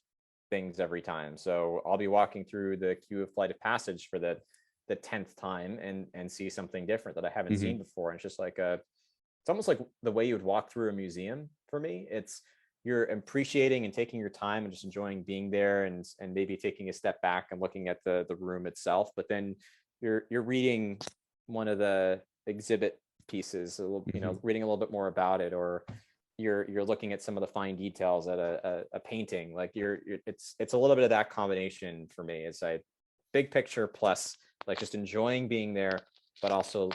S2: things every time. So I'll be walking through the queue of Flight of Passage for the 10th time, and see something different that I haven't seen
S1: Mhm.
S2: before. And it's just like it's almost like the way you would walk through a museum for me. It's you're appreciating and taking your time and just enjoying being there, and maybe taking a step back and looking at the room itself. But then you're reading one of the exhibit pieces, a little,
S1: Mhm.
S2: reading a little bit more about it, or you're looking at some of the fine details at a painting. Like it's a little bit of that combination for me. It's a big picture plus like just enjoying being there, but also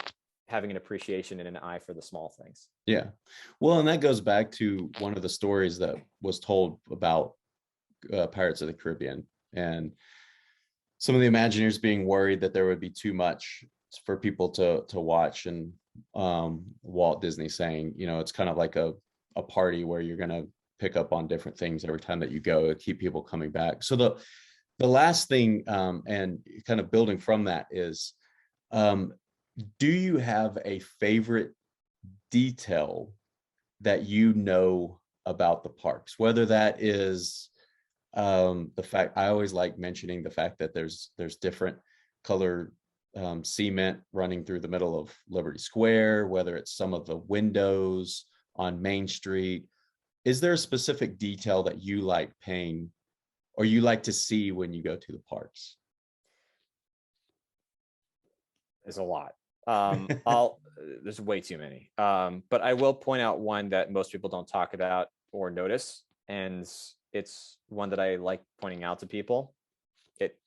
S2: having an appreciation and an eye for the small things.
S1: Yeah. Well, and that goes back to one of the stories that was told about Pirates of the Caribbean, and some of the Imagineers being worried that there would be too much for people to watch, and Walt Disney saying, it's kind of like a party where you're going to pick up on different things every time that you go to keep people coming back. So the last thing, and kind of building from that, is, um, do you have a favorite detail that about the parks, whether that is, the fact, I always like mentioning the fact that there's different color, cement running through the middle of Liberty Square, whether it's some of the windows on Main Street. Is there a specific detail that you like paying, or you like to see when you go to the parks?
S2: Is a lot. There's way too many. But I will point out one that most people don't talk about or notice, and it's one that I like pointing out to people.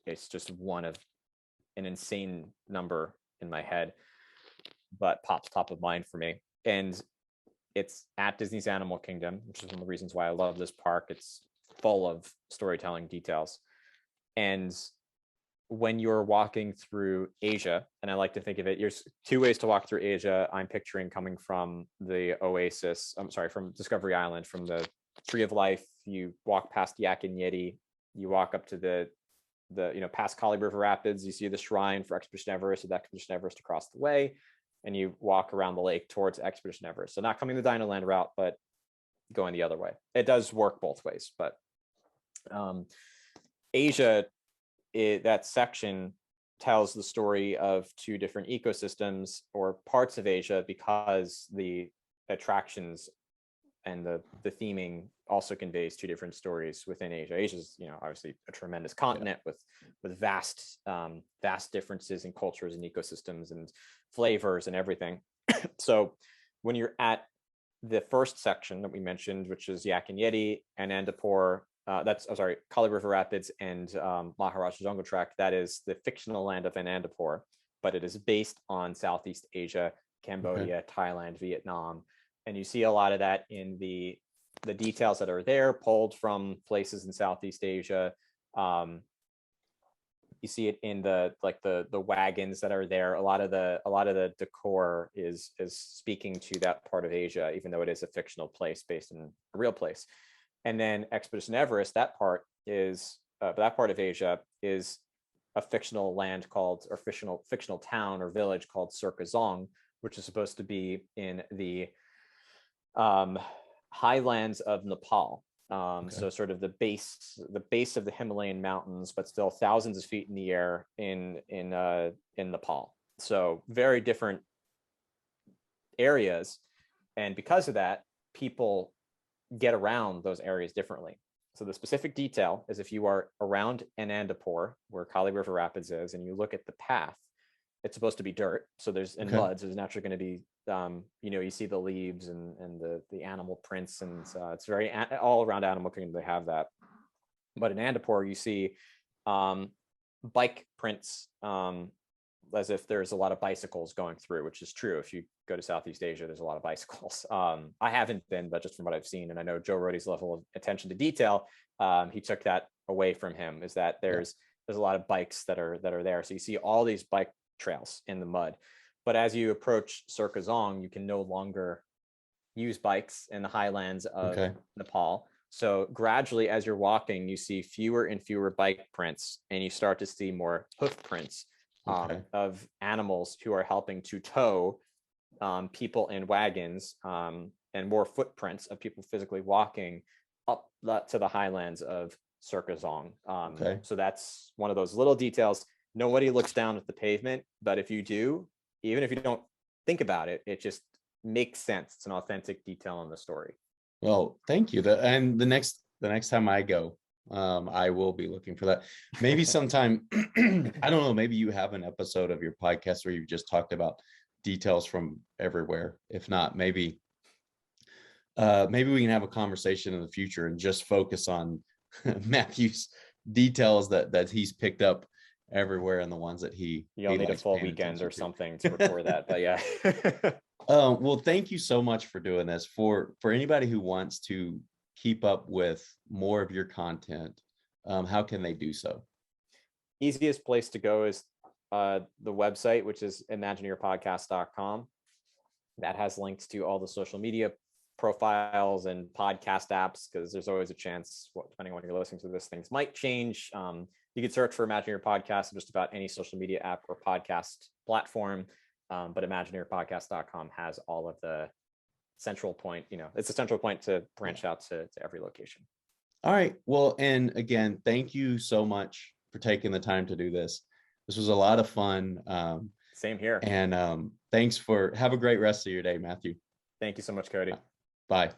S2: It's just one of an insane number in my head, but pops top of mind for me. And it's at Disney's Animal Kingdom, which is one of the reasons why I love this park. It's full of storytelling details. And when you're walking through Asia, and I like to think of it, there's 2 ways to walk through Asia. I'm picturing coming from the Oasis, I'm sorry, from Discovery Island, from the Tree of Life. You walk past Yak and Yeti, you walk up to the past Kali River Rapids, you see the shrine for Expedition Everest, with Expedition Everest across the way, and you walk around the lake towards Expedition Everest. So not coming the Dino Land route, but going the other way. It does work both ways, but Asia, that section tells the story of two different ecosystems or parts of Asia, because the attractions and the theming also conveys two different stories within Asia. Asia's, obviously a tremendous continent with vast differences in cultures and ecosystems and flavors and everything. So when you're at the first section that we mentioned, which is Yak and Yeti and Anandapur, Kali River Rapids and Maharaja Jungle Trek, that is the fictional land of Anandapur, but it is based on Southeast Asia, Cambodia, Thailand, Vietnam. And you see a lot of that in the details that are there, pulled from places in Southeast Asia. You see it in the wagons that are there. A lot of the decor is speaking to that part of Asia, even though it is a fictional place based in a real place. And then Expedition Everest, that part of Asia is a fictional land called, or fictional town or village called Surkazong, which is supposed to be in the highlands of Nepal. So sort of the base of the Himalayan mountains, but still thousands of feet in the air in Nepal. So very different areas. And because of that, people get around those areas differently. So the specific detail is, if you are around Anandapur, where Kali River Rapids is, and you look at the path, it's supposed to be dirt. So there's mud, so there's naturally going to be you see the leaves and the animal prints, and it's very all around animal kingdom, they have that. But in Anandapur, you see bike prints, as if there's a lot of bicycles going through, which is true. If you go to Southeast Asia, there's a lot of bicycles. I haven't been, but just from what I've seen, and I know Joe Rohde's level of attention to detail, he took that away from him, is that there's a lot of bikes that are there. So you see all these bike trails in the mud. But as you approach Surkazong, you can no longer use bikes in the highlands of Nepal. So gradually, as you're walking, you see fewer and fewer bike prints, and you start to see more hoof prints of animals who are helping to tow people in wagons, and more footprints of people physically walking up to the highlands of Surkazong. So that's one of those little details. Nobody looks down at the pavement, but if you do, even if you don't think about it, it just makes sense. It's an authentic detail in the story.
S1: Well, thank you. And the next time I go, I will be looking for that. Maybe sometime, I don't know, maybe you have an episode of your podcast where you've just talked about details from everywhere. If not, maybe we can have a conversation in the future and just focus on Matthew's details that he's picked up everywhere, and the ones that you'll
S2: need a full weekend or something to record that. But yeah.
S1: Well, thank you so much for doing this. For anybody who wants to keep up with more of your content, how can they do so?
S2: Easiest place to go is the website, which is imagineerpodcast.com. That has links to all the social media profiles and podcast apps, because there's always a chance, depending on when you're listening to this, things might change. You can search for Imagineer Podcast in just about any social media app or podcast platform, but imagineerpodcast.com has all of the central point. It's a central point to branch out to every location.
S1: All right. Well, and again, thank you so much for taking the time to do this. This was a lot of fun.
S2: Same here.
S1: And have a great rest of your day, Matthew.
S2: Thank you so much, Cody.
S1: Bye.